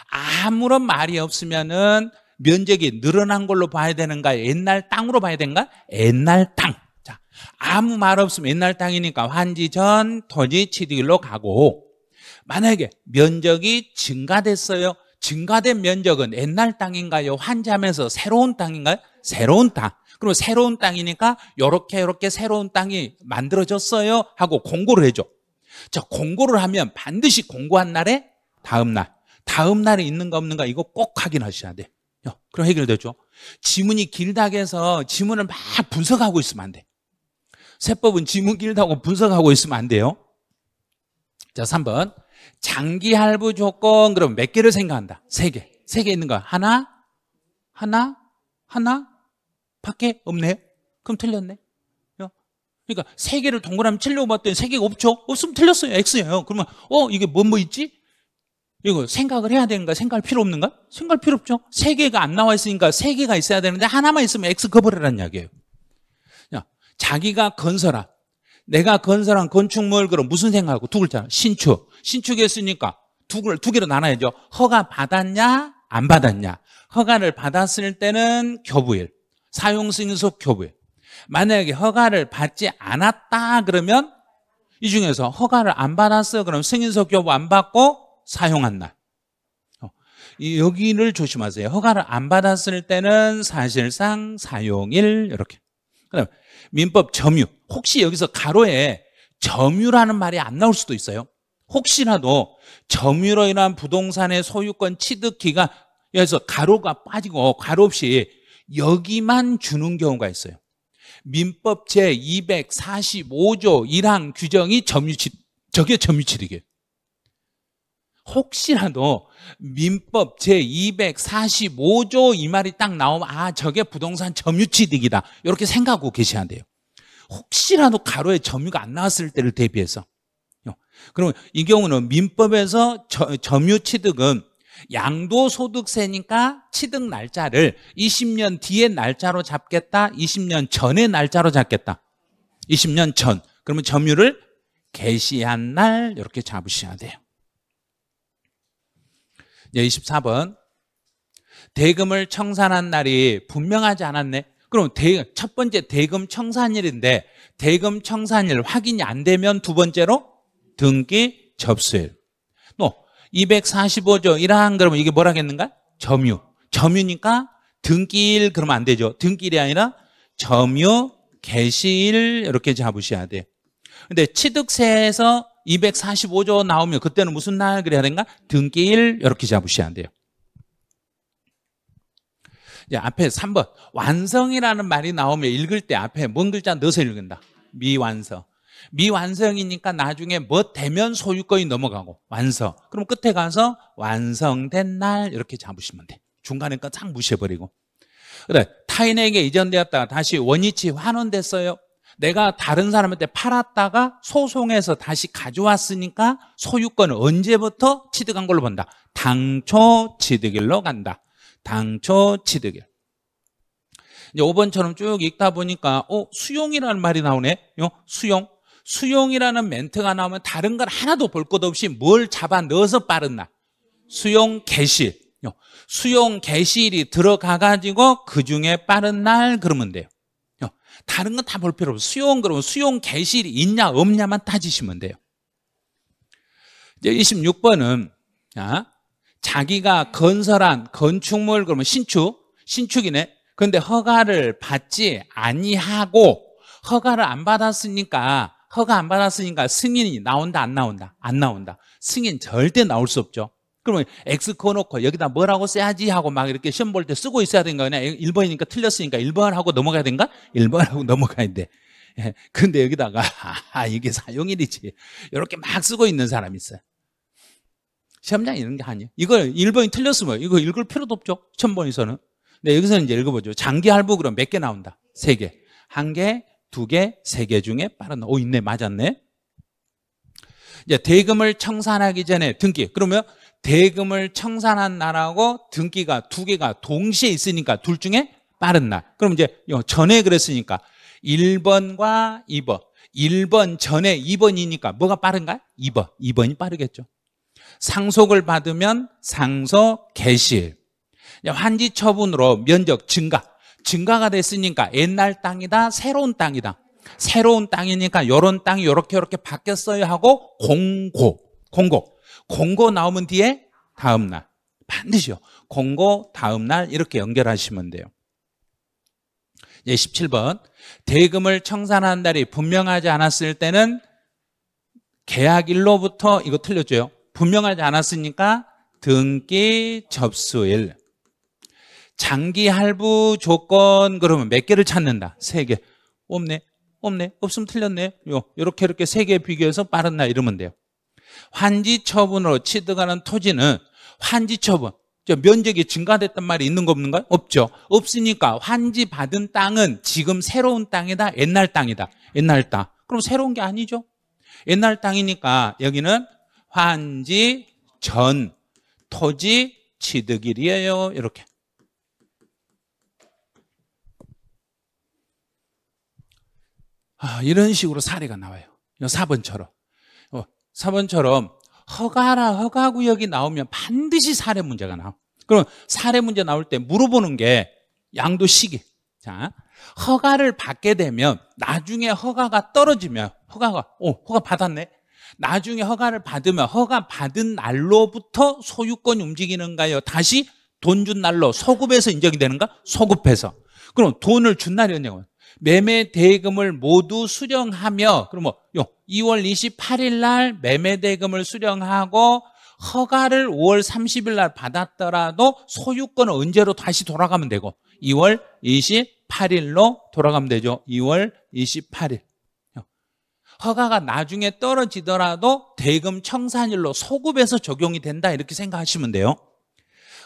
아무런 말이 없으면은 면적이 늘어난 걸로 봐야 되는가? 옛날 땅으로 봐야 되는가? 옛날 땅. 자, 아무 말 없으면 옛날 땅이니까 환지 전 토지 취득일로 가고, 만약에 면적이 증가됐어요. 증가된 면적은 옛날 땅인가요? 환지하면서 새로운 땅인가요? 새로운 땅. 그럼 새로운 땅이니까 요렇게 새로운 땅이 만들어졌어요 하고 공고를 해줘. 자, 공고를 하면 반드시 공고한 날에 다음 날에 있는가 없는가 이거 꼭 확인하셔야 돼. 그럼 해결되죠. 지문이 길다고 해서 지문을 막 분석하고 있으면 안 돼. 세법은 지문 길다고 분석하고 있으면 안 돼요. 자, 3번. 장기 할부 조건, 그럼 몇 개를 생각한다? 3개. 3개 있는 거. 하나 밖에 없네요. 그럼 틀렸네. 그러니까 3개를 동그라미 칠려고 봤더니 3개가 없죠? 없으면 틀렸어요. X예요. 그러면 이게 뭐 있지? 이거 생각을 해야 되는가? 생각할 필요 없는가? 생각할 필요 없죠. 3개가 안 나와 있으니까 3개가 있어야 되는데 하나만 있으면 X 거버리라는 이야기예요. 자기가 건설한, 내가 건설한 건축물, 그럼 무슨 생각하고? 두 글자. 신축했으니까 두 개로 나눠야죠. 허가 받았냐 안 받았냐. 허가를 받았을 때는 교부일, 사용승인속 교부일. 만약에 허가를 받지 않았다 그러면 이 중에서 허가를 안 받았어 그럼 승인서 교부 안 받고 사용한 날. 여기를 조심하세요. 허가를 안 받았을 때는 사실상 사용일. 이렇게. 그다음에 민법 점유. 혹시 여기서 가로에 점유라는 말이 안 나올 수도 있어요. 혹시라도 점유로 인한 부동산의 소유권 취득 기간, 여기서 가로가 빠지고 가로 없이 여기만 주는 경우가 있어요. 민법 제245조 1항 규정이 저게 점유취득이에요. 혹시라도 민법 제245조 이 말이 딱 나오면 저게 부동산 점유취득이다 이렇게 생각하고 계셔야 돼요. 혹시라도 가로에 점유가 안 나왔을 때를 대비해서. 그러면 이 경우는 민법에서 점유취득은 양도소득세니까 취득 날짜를 20년 뒤의 날짜로 잡겠다, 20년 전의 날짜로 잡겠다. 20년 전. 그러면 점유를 개시한 날 이렇게 잡으셔야 돼요. 24번. 대금을 청산한 날이 분명하지 않았네. 그럼 첫 번째 대금 청산일인데 대금 청산일 확인이 안 되면 두 번째로 등기 접수일. 또 245조 1항 그러면 이게 뭐라겠는가? 점유. 점유니까 등기일 그러면 안 되죠. 등기일이 아니라 점유 개시일 이렇게 잡으셔야 돼요. 근데 취득세에서 245조 나오면 그때는 무슨 날 그래야 되는가? 등기일 이렇게 잡으셔야 돼요. 이제 앞에 3번 완성이라는 말이 나오면 읽을 때 앞에 뭔 글자 넣어서 읽는다. 미완성. 미완성이니까 나중에 뭐 되면 소유권이 넘어가고 완성. 그럼 끝에 가서 완성된 날 이렇게 잡으시면 돼. 중간에 거 싹 무시해버리고. 그래, 타인에게 이전되었다가 다시 원위치 환원됐어요. 내가 다른 사람한테 팔았다가 소송해서 다시 가져왔으니까 소유권을 언제부터 취득한 걸로 본다. 당초 취득일로 간다. 당초 취득일. 이제 5번처럼 쭉 읽다 보니까 수용이라는 말이 나오네. 수용. 수용이라는 멘트가 나오면 다른 걸 하나도 볼 것 없이 뭘 잡아 넣어서 빠른 날. 수용 개시일. 수용 개시일이 들어가가지고 그 중에 빠른 날 그러면 돼요. 다른 건 다 볼 필요 없어요. 수용 그러면 수용 개시일이 있냐 없냐만 따지시면 돼요. 이제 26번은 자기가 건설한 건축물 그러면 신축이네. 그런데 허가를 받지 아니하고 허가 안 받았으니까 승인이 나온다 안 나온다? 안 나온다. 승인 절대 나올 수 없죠. 그러면 X 그어놓고 여기다 뭐라고 써야지 하고 막 이렇게 시험 볼 때 쓰고 있어야 되는가? 그냥 1번이니까 틀렸으니까 1번 하고 넘어가야 되는가? 1번 하고 넘어가야 돼. 예, 근데 여기다가 이게 사용일이지 이렇게 막 쓰고 있는 사람이 있어요. 시험장 이런 게 아니에요. 이걸 1번이 틀렸으면 이거 읽을 필요도 없죠. 1000번에서는. 네, 여기서는 이제 읽어보죠. 장기 할부 그럼 몇 개 나온다? 3개. 1개, 2개, 3개 중에 빠른. 오, 있네. 맞았네. 이제 대금을 청산하기 전에 등기. 그러면 대금을 청산한 날하고 등기가 2개가 동시에 있으니까 둘 중에 빠른 날. 그럼 이제 전에 그랬으니까 1번과 2번. 1번 전에 2번이니까 뭐가 빠른가? 2번. 2번이 빠르겠죠. 상속을 받으면 상속 개시일. 환지 처분으로 면적 증가가 됐으니까 옛날 땅이다, 새로운 땅이다. 새로운 땅이니까 요런 땅이 요렇게 바뀌었어요 하고 공고 나오면 뒤에 다음 날. 반드시요. 공고 다음 날 이렇게 연결하시면 돼요. 이제 17번. 대금을 청산한 날이 분명하지 않았을 때는 계약일로부터 이거 틀렸죠. 분명하지 않았으니까 등기 접수일. 장기 할부 조건 그러면 몇 개를 찾는다? 3개. 없네. 없으면 틀렸네. 이렇게 3개 비교해서 빠른 날 이러면 돼요. 환지 처분으로 취득하는 토지는 환지 처분. 면적이 증가됐단 말이 있는 거 없는가요? 없죠. 없으니까 환지 받은 땅은 지금 새로운 땅이다, 옛날 땅이다. 옛날 땅. 그럼 새로운 게 아니죠. 옛날 땅이니까 여기는 환지 전 토지 취득일이에요. 이렇게. 이런 식으로 사례가 나와요. 4번처럼. 4번처럼 허가구역이 나오면 반드시 사례 문제가 나와. 그럼 사례 문제 나올 때 물어보는 게 양도 시기. 자, 허가를 받게 되면 나중에 허가가 떨어지면 허가 받았네. 나중에 허가를 받으면 허가 받은 날로부터 소유권이 움직이는가요? 다시 돈 준 날로 소급해서 인정이 되는가? 소급해서. 그럼 돈을 준 날이 언제고? 매매 대금을 모두 수령하며 그럼 2월 28일 날 매매 대금을 수령하고 허가를 5월 30일 날 받았더라도 소유권은 언제로 다시 돌아가면 되고 2월 28일로 돌아가면 되죠. 2월 28일. 허가가 나중에 떨어지더라도 대금 청산일로 소급해서 적용이 된다 이렇게 생각하시면 돼요.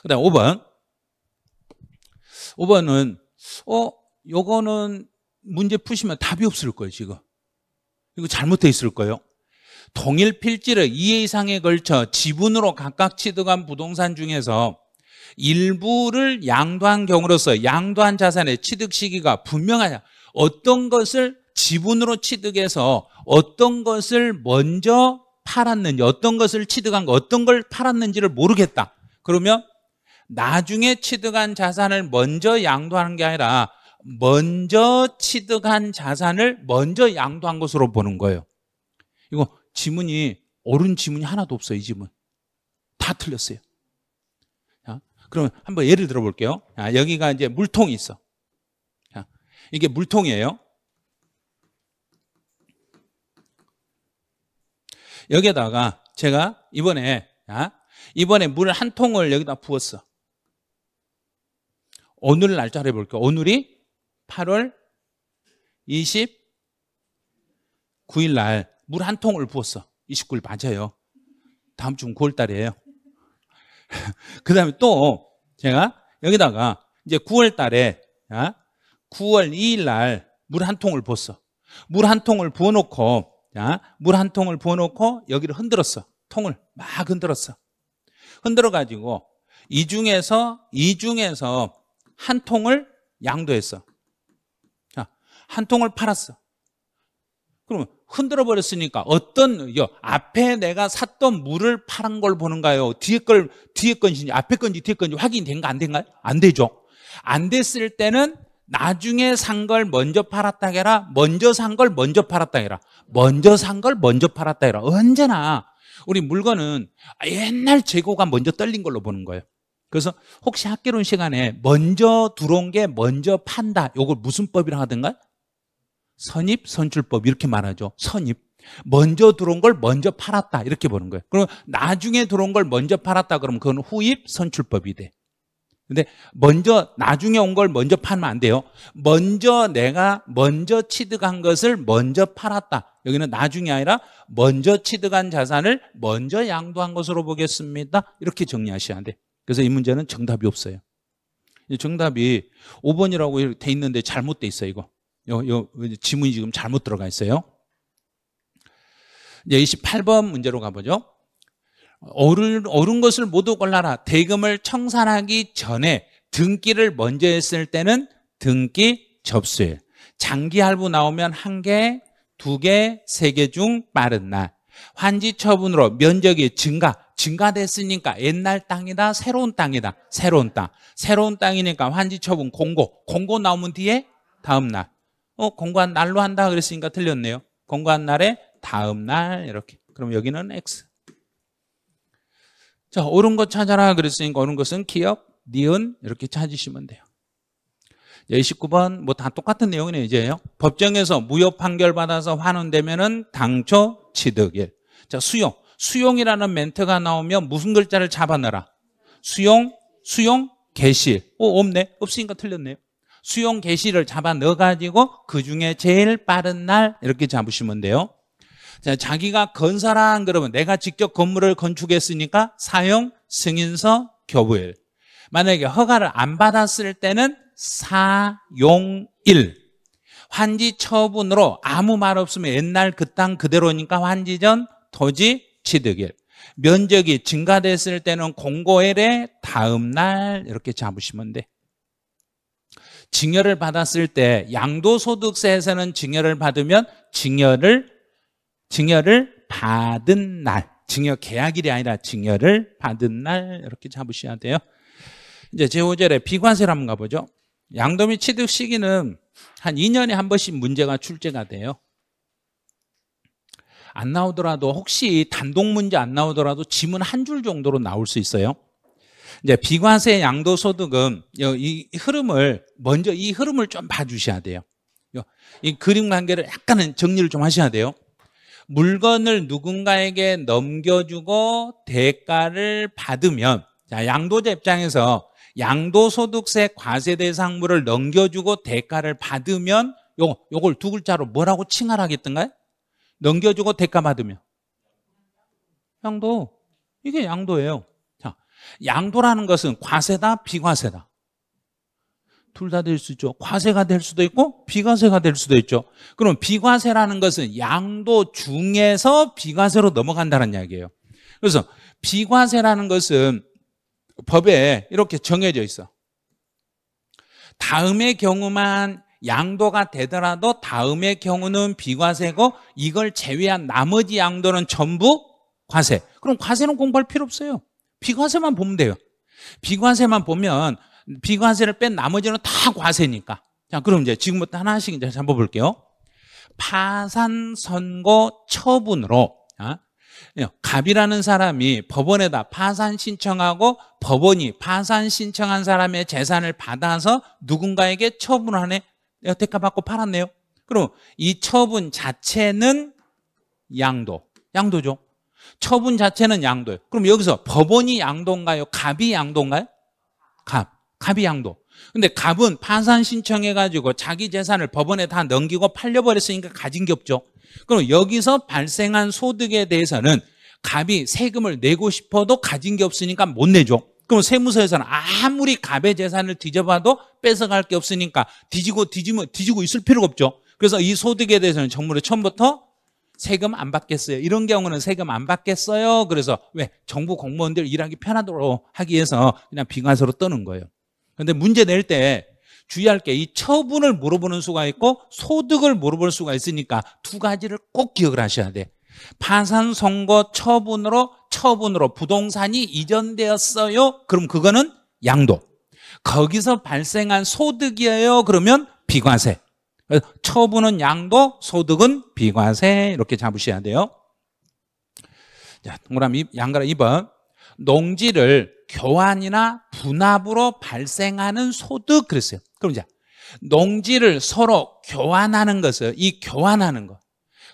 그다음 5번. 5번은 요거는 문제 푸시면 답이 없을 거예요. 지금 이거 잘못돼 있을 거예요. 동일 필지를 2회 이상에 걸쳐 지분으로 각각 취득한 부동산 중에서 일부를 양도한 경우로서 양도한 자산의 취득 시기가 분명하냐. 어떤 것을 지분으로 취득해서 어떤 것을 먼저 팔았는지, 어떤 것을 취득한 거, 어떤 걸 팔았는지를 모르겠다. 그러면 나중에 취득한 자산을 먼저 양도하는 게 아니라 먼저 취득한 자산을 먼저 양도한 것으로 보는 거예요. 이거 지문이 옳은 지문이 하나도 없어요. 이 지문 다 틀렸어요. 자, 그럼 한번 예를 들어 볼게요. 자, 여기가 이제 물통이 있어. 자, 이게 물통이에요. 여기에다가 제가 이번에 물 한 통을 여기다 부었어. 오늘 날짜를 해볼게요. 오늘이 8월 29일 날 물 한 통을 부었어. 29일 맞아요. 다음 주 9월 달이에요. 그 다음에 또 제가 여기다가 이제 9월 달에 9월 2일 날 물 한 통을 부었어. 물 한 통을 부어놓고 물 한 통을 부어놓고 여기를 흔들었어. 통을 막 흔들었어. 흔들어가지고 이 중에서 한 통을 양도했어. 자, 한 통을 팔았어. 그러면 흔들어 버렸으니까 앞에 내가 샀던 물을 팔은 걸 보는가요? 뒤에 건지 앞에 건지 뒤에 건지 확인이 된가 안 된가요? 안 되죠. 안 됐을 때는 나중에 산 걸 먼저 팔았다 해라. 먼저 산 걸 먼저 팔았다 해라. 먼저 산 걸 먼저 팔았다 해라. 언제나 우리 물건은 옛날 재고가 먼저 떨린 걸로 보는 거예요. 그래서 혹시 학개론 시간에 먼저 들어온 게 먼저 판다. 이걸 무슨 법이라 하던가요? 선입, 선출법 이렇게 말하죠. 선입. 먼저 들어온 걸 먼저 팔았다 이렇게 보는 거예요. 그럼 나중에 들어온 걸 먼저 팔았다 그러면 그건 후입, 선출법이 돼. 근데 먼저 나중에 온 걸 먼저 팔면 안 돼요. 내가 먼저 취득한 것을 먼저 팔았다. 여기는 나중이 아니라 먼저 취득한 자산을 먼저 양도한 것으로 보겠습니다. 이렇게 정리하셔야 돼. 그래서 이 문제는 정답이 없어요. 정답이 5번이라고 돼 있는데 잘못돼 있어요. 이거 지문이 지금 잘못 들어가 있어요. 이제 28번 문제로 가보죠. 옳은 것을 모두 골라라. 대금을 청산하기 전에 등기를 먼저 했을 때는 등기 접수일. 장기 할부 나오면 1개, 2개, 3개 중 빠른 날. 환지 처분으로 면적이 증가됐으니까 옛날 땅이다, 새로운 땅이다. 새로운 땅이니까 환지 처분 공고 나오면 뒤에 다음 날. 공고한 날로 한다 그랬으니까 틀렸네요. 공고한 날에 다음 날 이렇게. 그럼 여기는 X. 자, 옳은 것 찾아라 그랬으니까 옳은 것은 기역, 니은 이렇게 찾으시면 돼요. 29번 뭐 다 똑같은 내용이네요. 이제요. 법정에서 무효 판결 받아서 환원되면은 당초 취득일. 자, 수용이라는 멘트가 나오면 무슨 글자를 잡아 넣어라? 수용 개시. 없네. 없으니까 틀렸네요. 수용 개시를 잡아 넣어가지고 그 중에 제일 빠른 날 이렇게 잡으시면 돼요. 자, 자기가 건설한 그러면 내가 직접 건물을 건축했으니까 사용 승인서 교부일. 만약에 허가를 안 받았을 때는 사용일. 환지 처분으로 아무 말 없으면 옛날 그 땅 그대로니까 환지 전 토지 취득일. 면적이 증가됐을 때는 공고일의 다음 날 이렇게 잡으시면 돼. 증여를 받았을 때 양도소득세에서는 증여를 받으면 증여를 받은 날, 증여 계약일이 아니라 증여를 받은 날 이렇게 잡으셔야 돼요. 이제 제5절에 비과세를 한번 가보죠. 양도미 취득 시기는 한 2년에 한 번씩 문제가 출제가 돼요. 안 나오더라도 혹시 단독 문제 안 나오더라도 지문 한 줄 정도로 나올 수 있어요. 이제 비과세 양도소득은 이 흐름을 좀 봐주셔야 돼요. 이 그림 관계를 약간은 정리를 좀 하셔야 돼요. 물건을 누군가에게 넘겨주고 대가를 받으면, 자, 양도자 입장에서 양도소득세 과세대상물을 넘겨주고 대가를 받으면 요걸 두 글자로 뭐라고 칭하라 하겠던가요? 넘겨주고 대가 받으면 양도. 이게 양도예요. 자, 양도라는 것은 과세다, 비과세다. 둘 다 될 수 있죠. 과세가 될 수도 있고 비과세가 될 수도 있죠. 그럼 비과세라는 것은 양도 중에서 비과세로 넘어간다는 이야기예요. 그래서 비과세라는 것은 법에 이렇게 정해져 있어. 다음의 경우만 양도가 되더라도 다음의 경우는 비과세고 이걸 제외한 나머지 양도는 전부 과세. 그럼 과세는 공부할 필요 없어요. 비과세만 보면 돼요. 비과세만 보면 비과세를 뺀 나머지는 다 과세니까. 자, 그럼 이제 지금부터 하나씩 이제 잡아볼게요. 파산 선고 처분으로 갑이라는 사람이 법원에다 파산 신청하고 법원이 파산 신청한 사람의 재산을 받아서 누군가에게 처분하네. 내가 대가 받고 팔았네요. 그럼 이 처분 자체는 양도죠. 처분 자체는 양도예요. 그럼 여기서 법원이 양도인가요? 갑이 양도인가요? 갑이 양도. 근데 갑은 파산 신청해가지고 자기 재산을 법원에 다 넘기고 팔려버렸으니까 가진 게 없죠. 그럼 여기서 발생한 소득에 대해서는 갑이 세금을 내고 싶어도 가진 게 없으니까 못 내죠. 그럼 세무서에서는 아무리 갑의 재산을 뒤져봐도 뺏어갈 게 없으니까 뒤지고 있을 필요가 없죠. 그래서 이 소득에 대해서는 정부로 처음부터 세금 안 받겠어요. 이런 경우는 세금 안 받겠어요. 그래서 왜? 정부 공무원들 일하기 편하도록 하기 위해서 그냥 비과세로 떠는 거예요. 그런데 문제 낼 때 주의할 게 이 처분을 물어보는 수가 있고 소득을 물어볼 수가 있으니까 두 가지를 꼭 기억을 하셔야 돼. 파산 선고 처분으로 부동산이 이전되었어요. 그럼 그거는 양도. 거기서 발생한 소득이에요. 그러면 비과세. 처분은 양도, 소득은 비과세. 이렇게 잡으셔야 돼요. 자, 동그라미 양가라 2번. 농지를 교환이나 분합으로 발생하는 소득 그랬어요. 그럼 이제 농지를 서로 교환하는 것은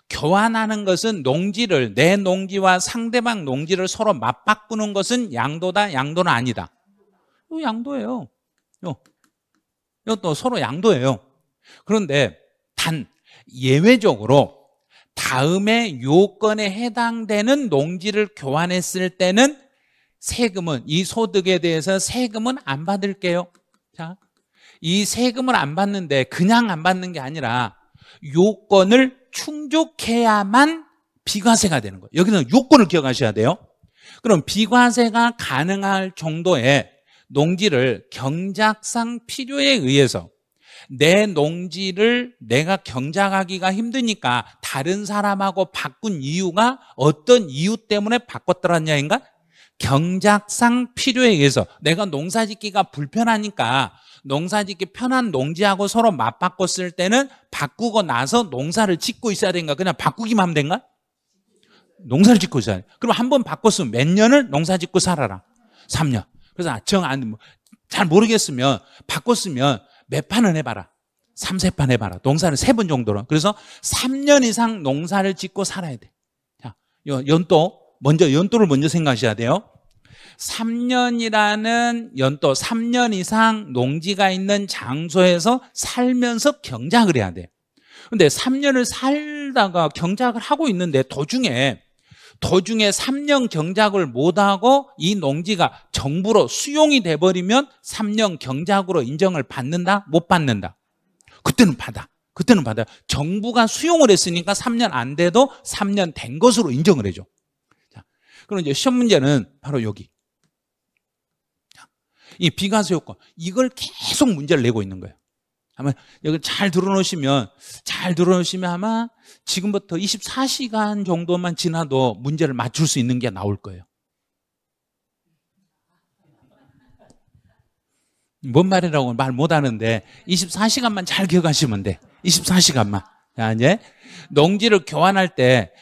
교환하는 것은 농지를 내 농지와 상대방 농지를 서로 맞바꾸는 것은 양도다, 양도는 아니다. 또 양도예요. 이것도 서로 양도예요. 그런데 단 예외적으로 다음에 요건에 해당되는 농지를 교환했을 때는 세금은, 이 소득에 대해서 세금은 안 받을게요. 자, 이 세금을 안 받는데 그냥 안 받는 게 아니라 요건을 충족해야만 비과세가 되는 거예요. 여기는 요건을 기억하셔야 돼요. 그럼 비과세가 가능할 정도의 농지를 경작상 필요에 의해서, 내 농지를 내가 경작하기가 힘드니까 다른 사람하고 바꾼 이유가 어떤 이유 때문에 바꿨더라냐인가? 경작상 필요에 의해서 내가 농사짓기가 불편하니까 농사짓기 편한 농지하고 서로 맞바꿨을 때는 바꾸고 나서 농사를 짓고 있어야 되는가? 그냥 바꾸기만 하면 된가? 농사를 짓고 있어야 돼. 그럼 한 번 바꿨으면 몇 년을 농사 짓고 살아라? 3년. 그래서 잘 모르겠으면 바꿨으면 몇 판은 해봐라. 3, 4판 해봐라. 농사를 3번 정도로. 그래서 3년 이상 농사를 짓고 살아야 돼. 자, 연도를 먼저 생각하셔야 돼요. 3년이라는 연도, 3년 이상 농지가 있는 장소에서 살면서 경작을 해야 돼요. 근데 3년을 살다가 경작을 하고 있는데 도중에 3년 경작을 못하고 이 농지가 정부로 수용이 돼버리면 3년 경작으로 인정을 받는다? 못 받는다? 그때는 받아. 정부가 수용을 했으니까 3년 안 돼도 3년 된 것으로 인정을 해줘. 자, 그럼 이제 시험 문제는 바로 여기. 자, 이 비과세 요건, 이걸 계속 문제를 내고 있는 거예요. 아마 여기 잘 들어놓으시면 아마 지금부터 24시간 정도만 지나도 문제를 맞출 수 있는 게 나올 거예요. 뭔 말이라고 말 못하는데 24시간만 잘 기억하시면 돼. 24시간만. 자, 이제 농지를 교환할 때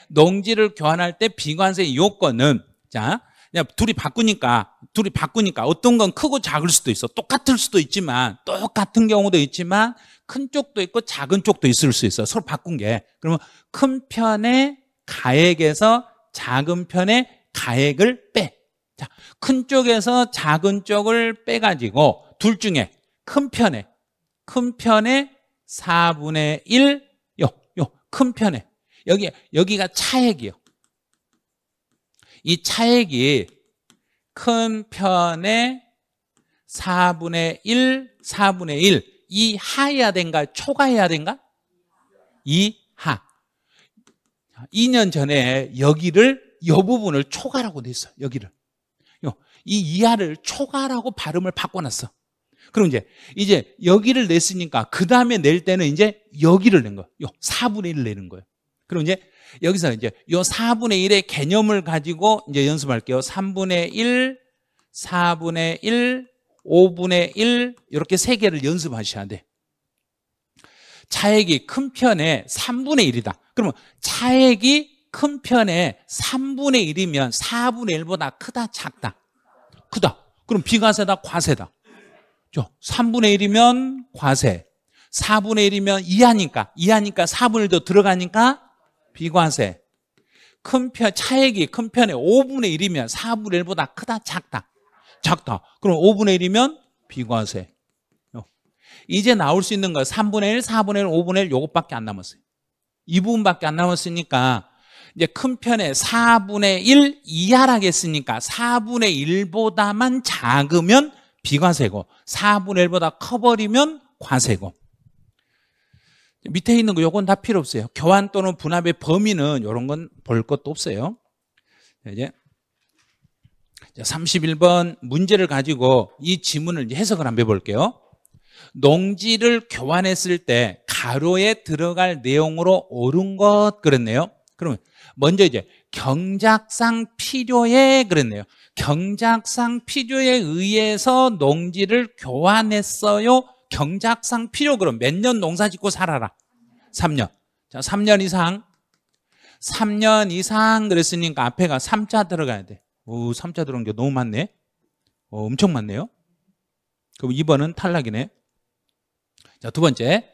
비과세 요건은, 자, 그냥 둘이 바꾸니까 어떤 건 크고 작을 수도 있어. 똑같을 수도 있지만, 똑같은 경우도 있지만 큰 쪽도 있고 작은 쪽도 있을 수 있어. 서로 바꾼 게. 그러면 큰 편의 가액에서 작은 편의 가액을 빼. 자, 큰 쪽에서 작은 쪽을 빼가지고 둘 중에 큰 편의 4분의 1, 큰 편의, 여기가 차액이요. 이 차액이 큰 편의 4분의 1 이하여야 된가 초과해야 된가? 이하. 2년 전에 여기를, 이 부분을 초과라고 냈어요. 여기를. 이 이하를 초과라고 발음을 바꿔놨어. 그럼 이제 여기를 냈으니까 그 다음에 낼 때는 이제 여기를 낸 거예요. 4분의 1을 내는 거예요. 그럼 이제 여기서 이제 이 4분의 1의 개념을 가지고 이제 연습할게요. 3분의 1, 4분의 1, 5분의 1 이렇게 세 개를 연습하셔야 돼. 차액이 큰 편에 3분의 1이다. 그러면 차액이 큰 편에 3분의 1이면 4분의 1보다 크다, 작다? 크다. 그럼 비과세다, 과세다? 3분의 1이면 과세, 4분의 1이면 이하니까 4분의 1도 들어가니까 비과세. 차액이 큰 편에 5분의 1이면 4분의 1보다 크다, 작다? 그럼 5분의 1이면 비과세. 이제 나올 수 있는 거 3분의 1, 4분의 1, 5분의 1 요것밖에 안 남았어요. 이 부분밖에 안 남았으니까 이제 큰 편에 4분의 1 이하라겠으니까 4분의 1보다만 작으면 비과세고 4분의 1보다 커버리면 과세고. 밑에 있는 거 요건 다 필요 없어요. 교환 또는 분합의 범위는 이런 건 볼 것도 없어요. 이제 31번 문제를 가지고 이 지문을 이제 해석을 한번 해볼게요. 농지를 교환했을 때 가로에 들어갈 내용으로 옳은 것 그랬네요. 그러면 먼저 이제 경작상 필요에 그랬네요. 경작상 필요에 의해서 농지를 교환했어요. 경작상 필요, 그럼 몇 년 농사 짓고 살아라? 3년. 자, 3년 이상 그랬으니까 앞에가 3자 들어가야 돼. 오, 3자 들어간 게 너무 많네. 엄청 많네요. 그럼 2번은 탈락이네. 자, 두 번째.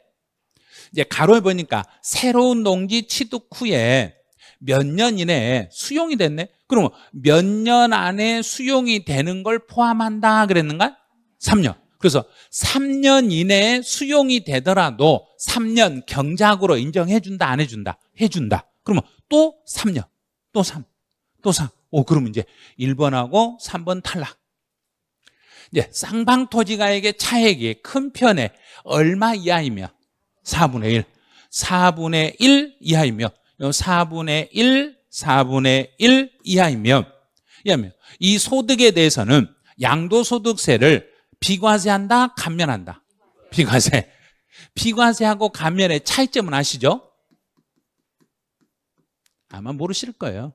이제 가로에 보니까 새로운 농지 취득 후에 몇 년 이내에 수용이 됐네. 그러면 몇 년 안에 수용이 되는 걸 포함한다 그랬는가? 3년. 그래서 3년 이내에 수용이 되더라도 3년 경작으로 인정해준다, 안 해준다? 해준다. 그러면 또 3년, 또 3, 또 4. 그러면 이제 1번하고 3번 탈락. 이제 쌍방토지가액의 차액이 큰 편에 얼마 이하이며 4분의 1. 4분의 1 이하이며 4분의 1, 4분의 1 이하이며 이 소득에 대해서는 양도소득세를 비과세한다, 감면한다? 비과세. 비과세하고 감면의 차이점은 아시죠? 아마 모르실 거예요.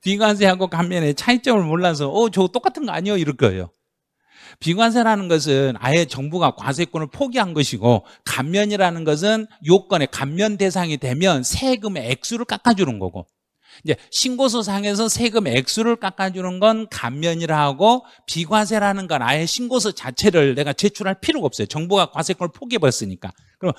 비과세하고 감면의 차이점을 몰라서 저거 똑같은 거 아니에요? 이럴 거예요. 비과세라는 것은 아예 정부가 과세권을 포기한 것이고, 감면이라는 것은 요건의 감면 대상이 되면 세금의 액수를 깎아주는 거고, 이제 신고서상에서 세금 액수를 깎아주는 건 감면이라 하고, 비과세라는 건 아예 신고서 자체를 내가 제출할 필요가 없어요. 정부가 과세권을 포기해버렸으니까. 그럼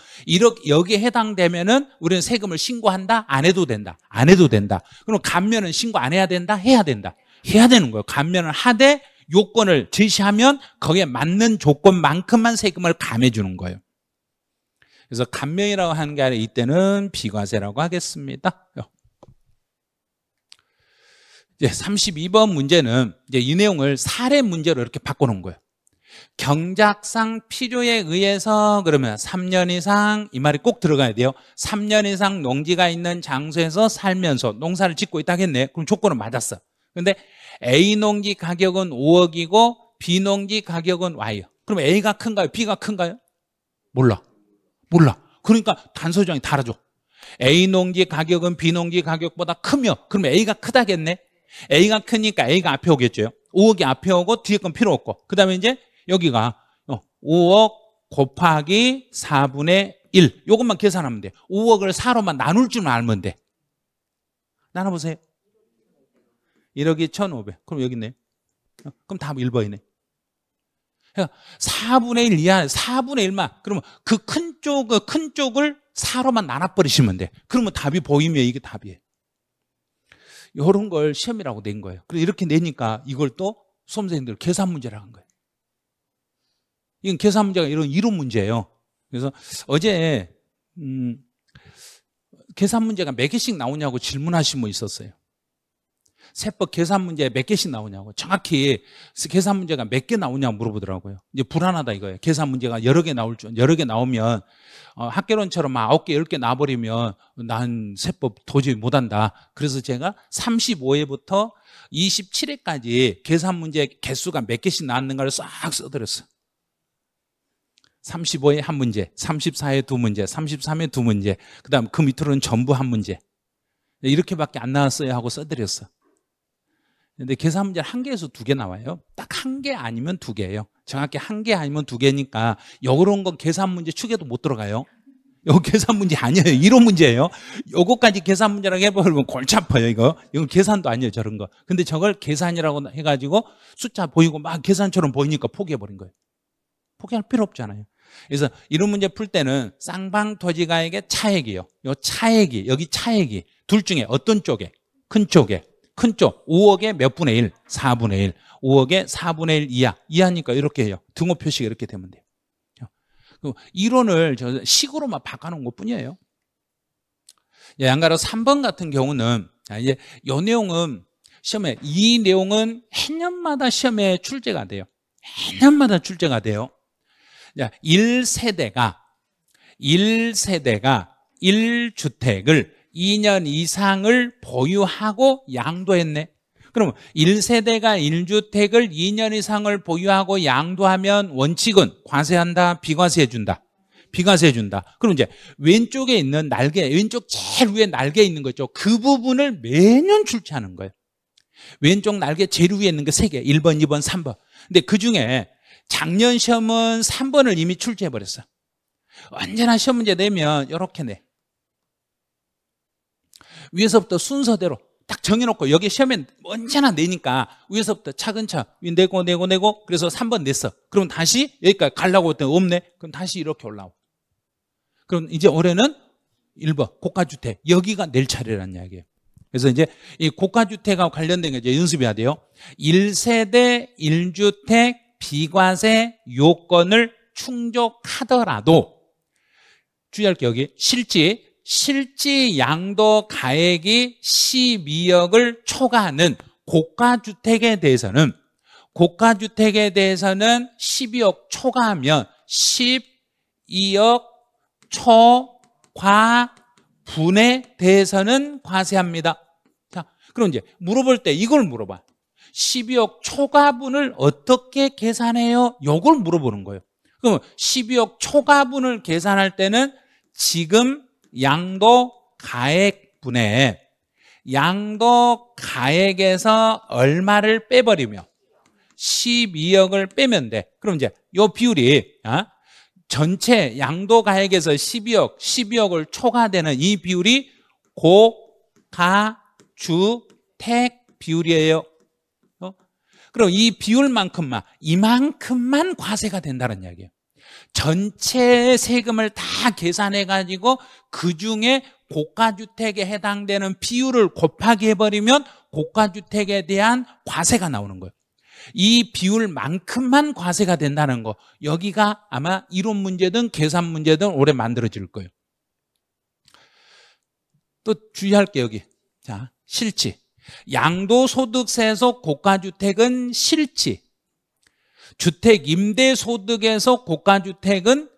여기에 해당되면은 우리는 세금을 신고한다? 안 해도 된다? 안 해도 된다. 그럼 감면은 신고 안 해야 된다? 해야 된다? 해야 되는 거예요. 감면을 하되 요건을 제시하면 거기에 맞는 조건만큼만 세금을 감해 주는 거예요. 그래서 감면이라고 하는 게 아니라 이때는 비과세라고 하겠습니다. 이제 32번 문제는 이제 이 내용을 사례 문제로 이렇게 바꿔놓은 거예요. 경작상 필요에 의해서 그러면 3년 이상, 이 말이 꼭 들어가야 돼요. 3년 이상 농지가 있는 장소에서 살면서 농사를 짓고 있다 하겠네. 그럼 조건은 맞았어. 근데 A 농지 가격은 5억이고 B 농지 가격은 Y예요. 그럼 A가 큰가요? B가 큰가요? 몰라. 그러니까 단서조항이 달아줘. A 농지 가격은 B 농지 가격보다 크며, 그럼 A가 크다겠네. A가 크니까 A가 앞에 오겠죠. 5억이 앞에 오고 뒤에 건 필요 없고, 그 다음에 이제 여기가 5억 곱하기 4분의 1, 이것만 계산하면 돼. 5억을 4로만 나눌 줄만 알면 돼. 나눠보세요. 1억이 1,500. 그럼 여기 있네. 그럼 답 1번이네. 그러니까 4분의 1 이하, 4분의 1만. 그러면 그 큰 쪽을 4로만 나눠버리시면 돼. 그러면 답이 보이면 이게 답이에요. 이런 걸 시험이라고 낸 거예요. 그래서 이렇게 내니까 이걸 또 수험생들 계산 문제라고 한 거예요. 이건 계산 문제가 이런 이론 문제예요. 그래서 어제 계산 문제가 몇 개씩 나오냐고 질문하신 분 있었어요. 세법 계산 문제 몇 개씩 나오냐고, 정확히 계산 문제가 몇 개 나오냐고 물어보더라고요. 이제 불안하다 이거예요. 계산 문제가 여러 개 나오면 학개론처럼 9개, 10개 나와버리면 난 세법 도저히 못한다. 그래서 제가 35회부터 27회까지 계산 문제 개수가 몇 개씩 나왔는가를 싹 써드렸어요. 35회 한 문제, 34회 두 문제, 33회 두 문제, 그 다음 그 밑으로는 전부 한 문제. 이렇게밖에 안 나왔어요 하고 써드렸어. 근데 계산 문제는 한 개에서 2개 나와요. 딱 한 개 아니면 2개예요. 정확히 한 개 아니면 2개니까 요런 건 계산 문제 축에도 못 들어가요. 이거 계산 문제 아니에요. 이론 문제예요. 요거까지 계산 문제라고 해버리면 골치 아파요. 이건 계산도 아니에요. 저런 거. 근데 저걸 계산이라고 해가지고 숫자 보이고 막 계산처럼 보이니까 포기해버린 거예요. 포기할 필요 없잖아요. 그래서 이런 문제 풀 때는 쌍방토지가액의 차액이요. 요 차액이, 여기 차액이 둘 중에 어떤 쪽에? 큰 쪽에. 큰 쪽 5억에 몇 분의 1? 4분의 1. 5억에 4분의 1 이하. 이하니까 이렇게 해요. 등호 표시가 이렇게 되면 돼요. 이론을 식으로만 바꿔놓은 것 뿐이에요. 양가로 3번 같은 경우는 이제 이 내용은 시험에, 이 내용은 해년마다 시험에 출제가 돼요. 해년마다 출제가 돼요. 1세대가 1주택을 2년 이상을 보유하고 양도했네. 그럼 1세대가 1주택을 2년 이상을 보유하고 양도하면 원칙은 과세한다, 비과세해준다? 비과세해준다. 그럼 이제 왼쪽에 있는 날개, 왼쪽 제일 위에 날개 있는 거 있죠. 그 부분을 매년 출제하는 거예요. 왼쪽 날개 제일 위에 있는 거 3개, 1번, 2번, 3번. 근데 그중에 작년 시험은 3번을 이미 출제해버렸어. 언제나 시험 문제 내면 이렇게 내. 위에서부터 순서대로 딱 정해놓고, 여기 시험에 언제나 내니까 위에서부터 차근차근 내고 그래서 3번 냈어. 그럼 다시 여기까지 가려고 했더니 없네. 그럼 다시 이렇게 올라오고. 그럼 이제 올해는 1번 고가주택, 여기가 낼 차례라는 이야기예요. 그래서 이제 이 고가주택하고 관련된 게 이제 연습해야 돼요. 1세대 1주택 비과세 요건을 충족하더라도 주의할 게 여기 실지 양도 가액이 12억을 초과하는 고가주택에 대해서는 12억 초과하면 12억 초과분에 대해서는 과세합니다. 자, 그럼 이제 물어볼 때 이걸 물어봐. 12억 초과분을 어떻게 계산해요? 이걸 물어보는 거예요. 그럼 12억 초과분을 계산할 때는 지금 양도 가액분에 양도 가액에서 얼마를 빼버리며 12억을 빼면 돼. 그럼 이제 이 비율이 전체 양도 가액에서 12억을 초과되는 이 비율이 고가주택 비율이에요. 그럼 이 비율만큼만 이만큼만 과세가 된다는 이야기예요. 전체 세금을 다 계산해 가지고 그중에 고가주택에 해당되는 비율을 곱하기 해버리면 고가주택에 대한 과세가 나오는 거예요. 이 비율만큼만 과세가 된다는 거, 여기가 아마 이론 문제든 계산 문제든 올해 만들어질 거예요. 또 주의할 게 여기, 자, 실지. 양도소득세에서 고가주택은 실지, 주택 임대소득에서 고가주택은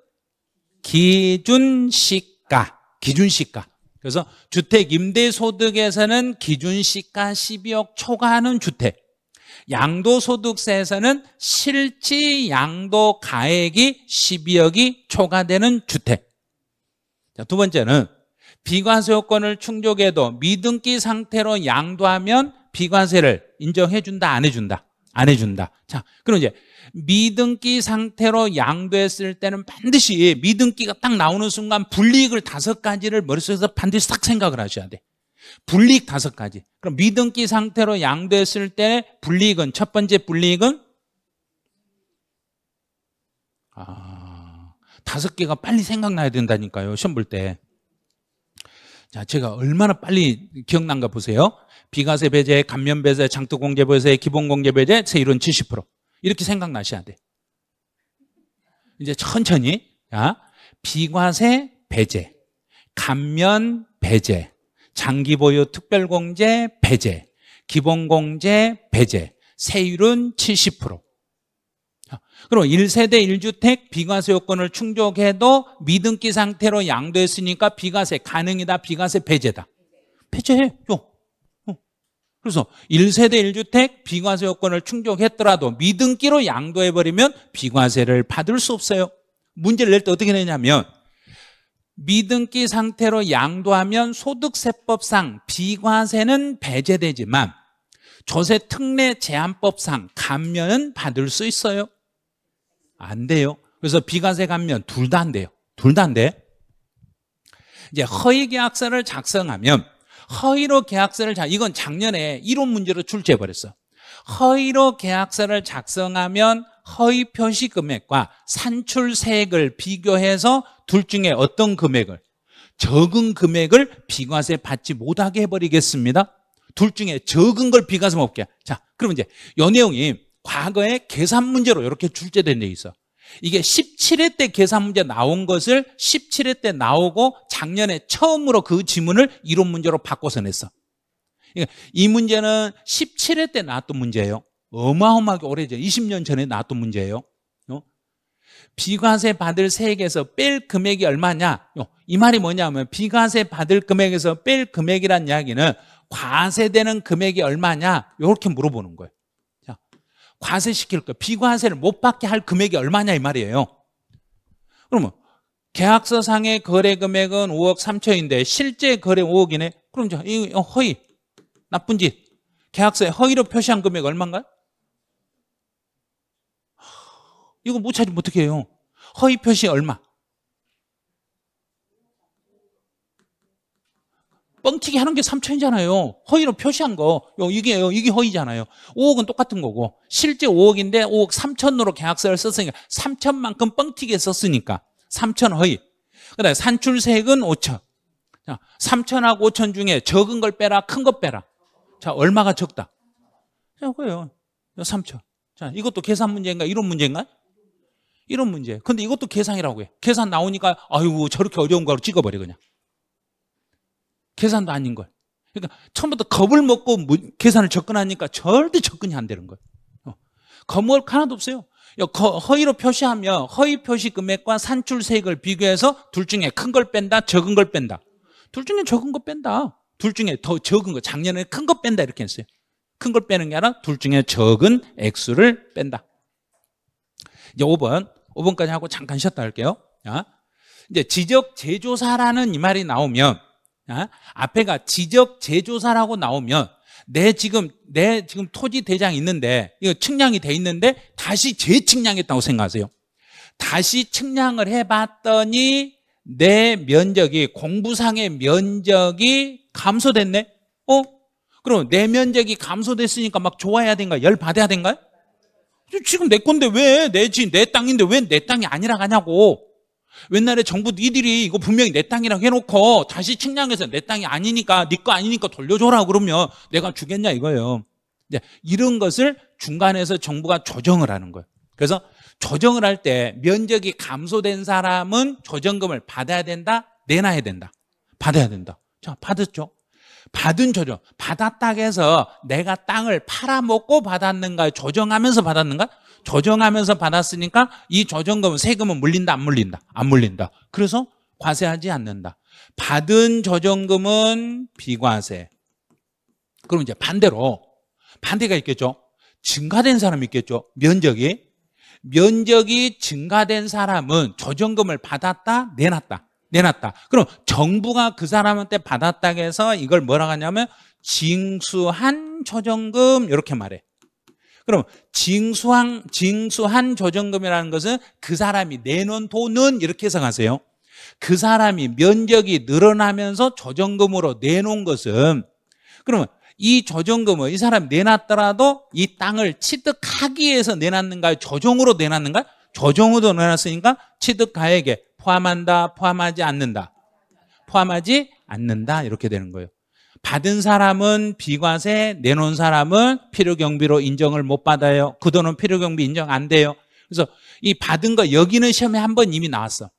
기준시가. 그래서 주택 임대소득에서는 기준시가 12억 초과하는 주택, 양도소득세에서는 실지 양도 가액이 12억이 초과되는 주택. 자, 두 번째는 비과세 요건을 충족해도 미등기 상태로 양도하면 비과세를 인정해준다, 안 해준다? 안 해준다. 자, 그럼 이제 미등기 상태로 양도했을 때는 반드시 미등기가 딱 나오는 순간 불이익을 5가지를 머릿속에서 반드시 딱 생각을 하셔야 돼. 불이익 5가지. 그럼 미등기 상태로 양도했을 때 불이익은, 첫 번째 불이익은 5개가 빨리 생각나야 된다니까요, 시험 볼 때. 자, 제가 얼마나 빨리 기억난가 보세요. 비과세 배제, 감면 배제, 장투공제 배제, 기본공제 배제, 세율은 70%. 이렇게 생각나셔야 돼. 이제 천천히. 자, 비과세 배제, 감면 배제, 장기보유 특별공제 배제, 기본공제 배제, 세율은 70%. 그럼 1세대 1주택 비과세 요건을 충족해도 미등기 상태로 양도했으니까 비과세 가능이다, 비과세 배제다. 배제해. 그래서 1세대 1주택 비과세 요건을 충족했더라도 미등기로 양도해버리면 비과세를 받을 수 없어요. 문제를 낼 때 어떻게 내냐면, 미등기 상태로 양도하면 소득세법상 비과세는 배제되지만 조세 특례 제한법상 감면은 받을 수 있어요. 안 돼요. 그래서 비과세 감면 둘 다 안 돼요. 둘 다 안 돼. 이제 허위계약서를 작성하면, 허위로 계약서를 이건 작년에 이론 문제로 출제해 버렸어. 허위로 계약서를 작성하면 허위 표시 금액과 산출세액을 비교해서 둘 중에 어떤 금액을, 적은 금액을 비과세 받지 못하게 해버리겠습니다. 둘 중에 적은 걸 비과세 먹게. 자, 그럼 이제 이 내용이 과거에 계산 문제로 이렇게 출제된 데 있어. 이게 17회 때 계산 문제 나온 것을 17회 때 나오고 작년에 처음으로 그 지문을 이론 문제로 바꿔서 냈어. 그러니까 이 문제는 17회 때 나왔던 문제예요. 어마어마하게 오래전, 20년 전에 나왔던 문제예요. 비과세 받을 세액에서 뺄 금액이 얼마냐? 이 말이 뭐냐면, 비과세 받을 금액에서 뺄 금액이란 이야기는 과세되는 금액이 얼마냐? 이렇게 물어보는 거예요. 자, 과세시킬 거, 비과세를 못 받게 할 금액이 얼마냐 이 말이에요. 그러면 계약서상의 거래 금액은 5억 3천인데 실제 거래 5억이네. 그럼 이 허위, 나쁜 짓, 계약서에 허위로 표시한 금액 얼마인가요? 이거 못 찾으면 어떻게 해요? 허위 표시 얼마? 뻥튀기 하는 게 3천이잖아요. 허위로 표시한 거, 이게 허위잖아요. 5억은 똑같은 거고, 실제 5억인데 5억 3천으로 계약서를 썼으니까 3천만큼 뻥튀기에 썼으니까 3천 허위. 그다음에 산출세액은 5천. 자, 3천하고 5천 중에 적은 걸 빼라, 큰 거 빼라. 자, 얼마가 적다? 자, 그래요. 3천. 자, 이것도 계산 문제인가? 이런 문제인가? 이런 문제. 근데 이것도 계산이라고 해. 계산 나오니까, 아이고, 저렇게 어려운 거로 찍어버려, 그냥. 계산도 아닌 걸. 그러니까 처음부터 겁을 먹고 계산을 접근하니까 절대 접근이 안 되는 거예요. 겁먹을 거 하나도 없어요. 허위로 표시하면 허위 표시 금액과 산출세액을 비교해서 둘 중에 큰 걸 뺀다, 적은 걸 뺀다. 둘 중에 적은 거 뺀다. 둘 중에 더 적은 거, 작년에 큰 거 뺀다 이렇게 했어요. 큰 걸 빼는 게 아니라 둘 중에 적은 액수를 뺀다. 이제 5번까지 하고 잠깐 쉬었다 할게요. 자, 이제 지적 제조사라는 이 말이 나오면, 앞에가 지적 제조사라고 나오면 내 지금 토지 대장이 있는데, 이거 측량이 돼 있는데 다시 재측량했다고 생각하세요. 다시 측량을 해봤더니 내 면적이, 공부상의 면적이 감소됐네. 그럼 내 면적이 감소됐으니까 막 좋아해야 된가? 열 받아야 된가요? 지금 내 건데 왜 내 땅인데 왜 내 땅이 아니라 가냐고. 옛날에 정부 니들이 이거 분명히 내 땅이라고 해놓고 다시 측량해서 내 땅이 아니니까, 네 거 아니니까 돌려줘라 그러면 내가 주겠냐 이거예요. 이제 이런 것을 중간에서 정부가 조정을 하는 거예요. 그래서 조정을 할 때 면적이 감소된 사람은 조정금을 받아야 된다, 내놔야 된다? 받아야 된다. 자, 받았죠. 받은 조정, 받았다 해서 내가 땅을 팔아먹고 받았는가, 조정하면서 받았는가? 조정하면서 받았으니까 이 조정금은, 세금은 물린다, 안 물린다? 안 물린다. 그래서 과세하지 않는다. 받은 조정금은 비과세. 그럼 이제 반대로, 반대가 있겠죠. 증가된 사람이 있겠죠. 면적이 증가된 사람은 조정금을 받았다, 내놨다. 그럼 정부가 그 사람한테 받았다 해서 이걸 뭐라고 하냐면 징수한 조정금 이렇게 말해. 그럼 징수한 조정금이라는 것은 그 사람이 내놓은 돈은 이렇게 해석하세요. 그 사람이 면적이 늘어나면서 조정금으로 내놓은 것은, 그러면 이 조정금은 이 사람이 내놨더라도 이 땅을 취득하기 위해서 내놨는가요? 조정으로 내놨는가요? 조정으로 내놨으니까 취득가액에 포함한다, 포함하지 않는다? 포함하지 않는다 이렇게 되는 거예요. 받은 사람은 비과세, 내놓은 사람은 필요경비로 인정을 못 받아요. 그 돈은 필요경비 인정 안 돼요. 그래서 이 받은 거, 여기는 시험에 한 번 이미 나왔어.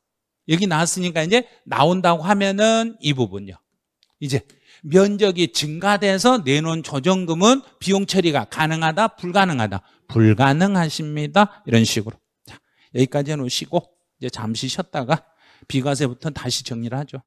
여기 나왔으니까 이제 나온다고 하면은 이 부분요. 이제 면적이 증가돼서 내놓은 조정금은 비용 처리가 가능하다, 불가능하다? 불가능하십니다. 이런 식으로. 자, 여기까지 해놓으시고 이제 잠시 쉬었다가 비과세부터 다시 정리를 하죠.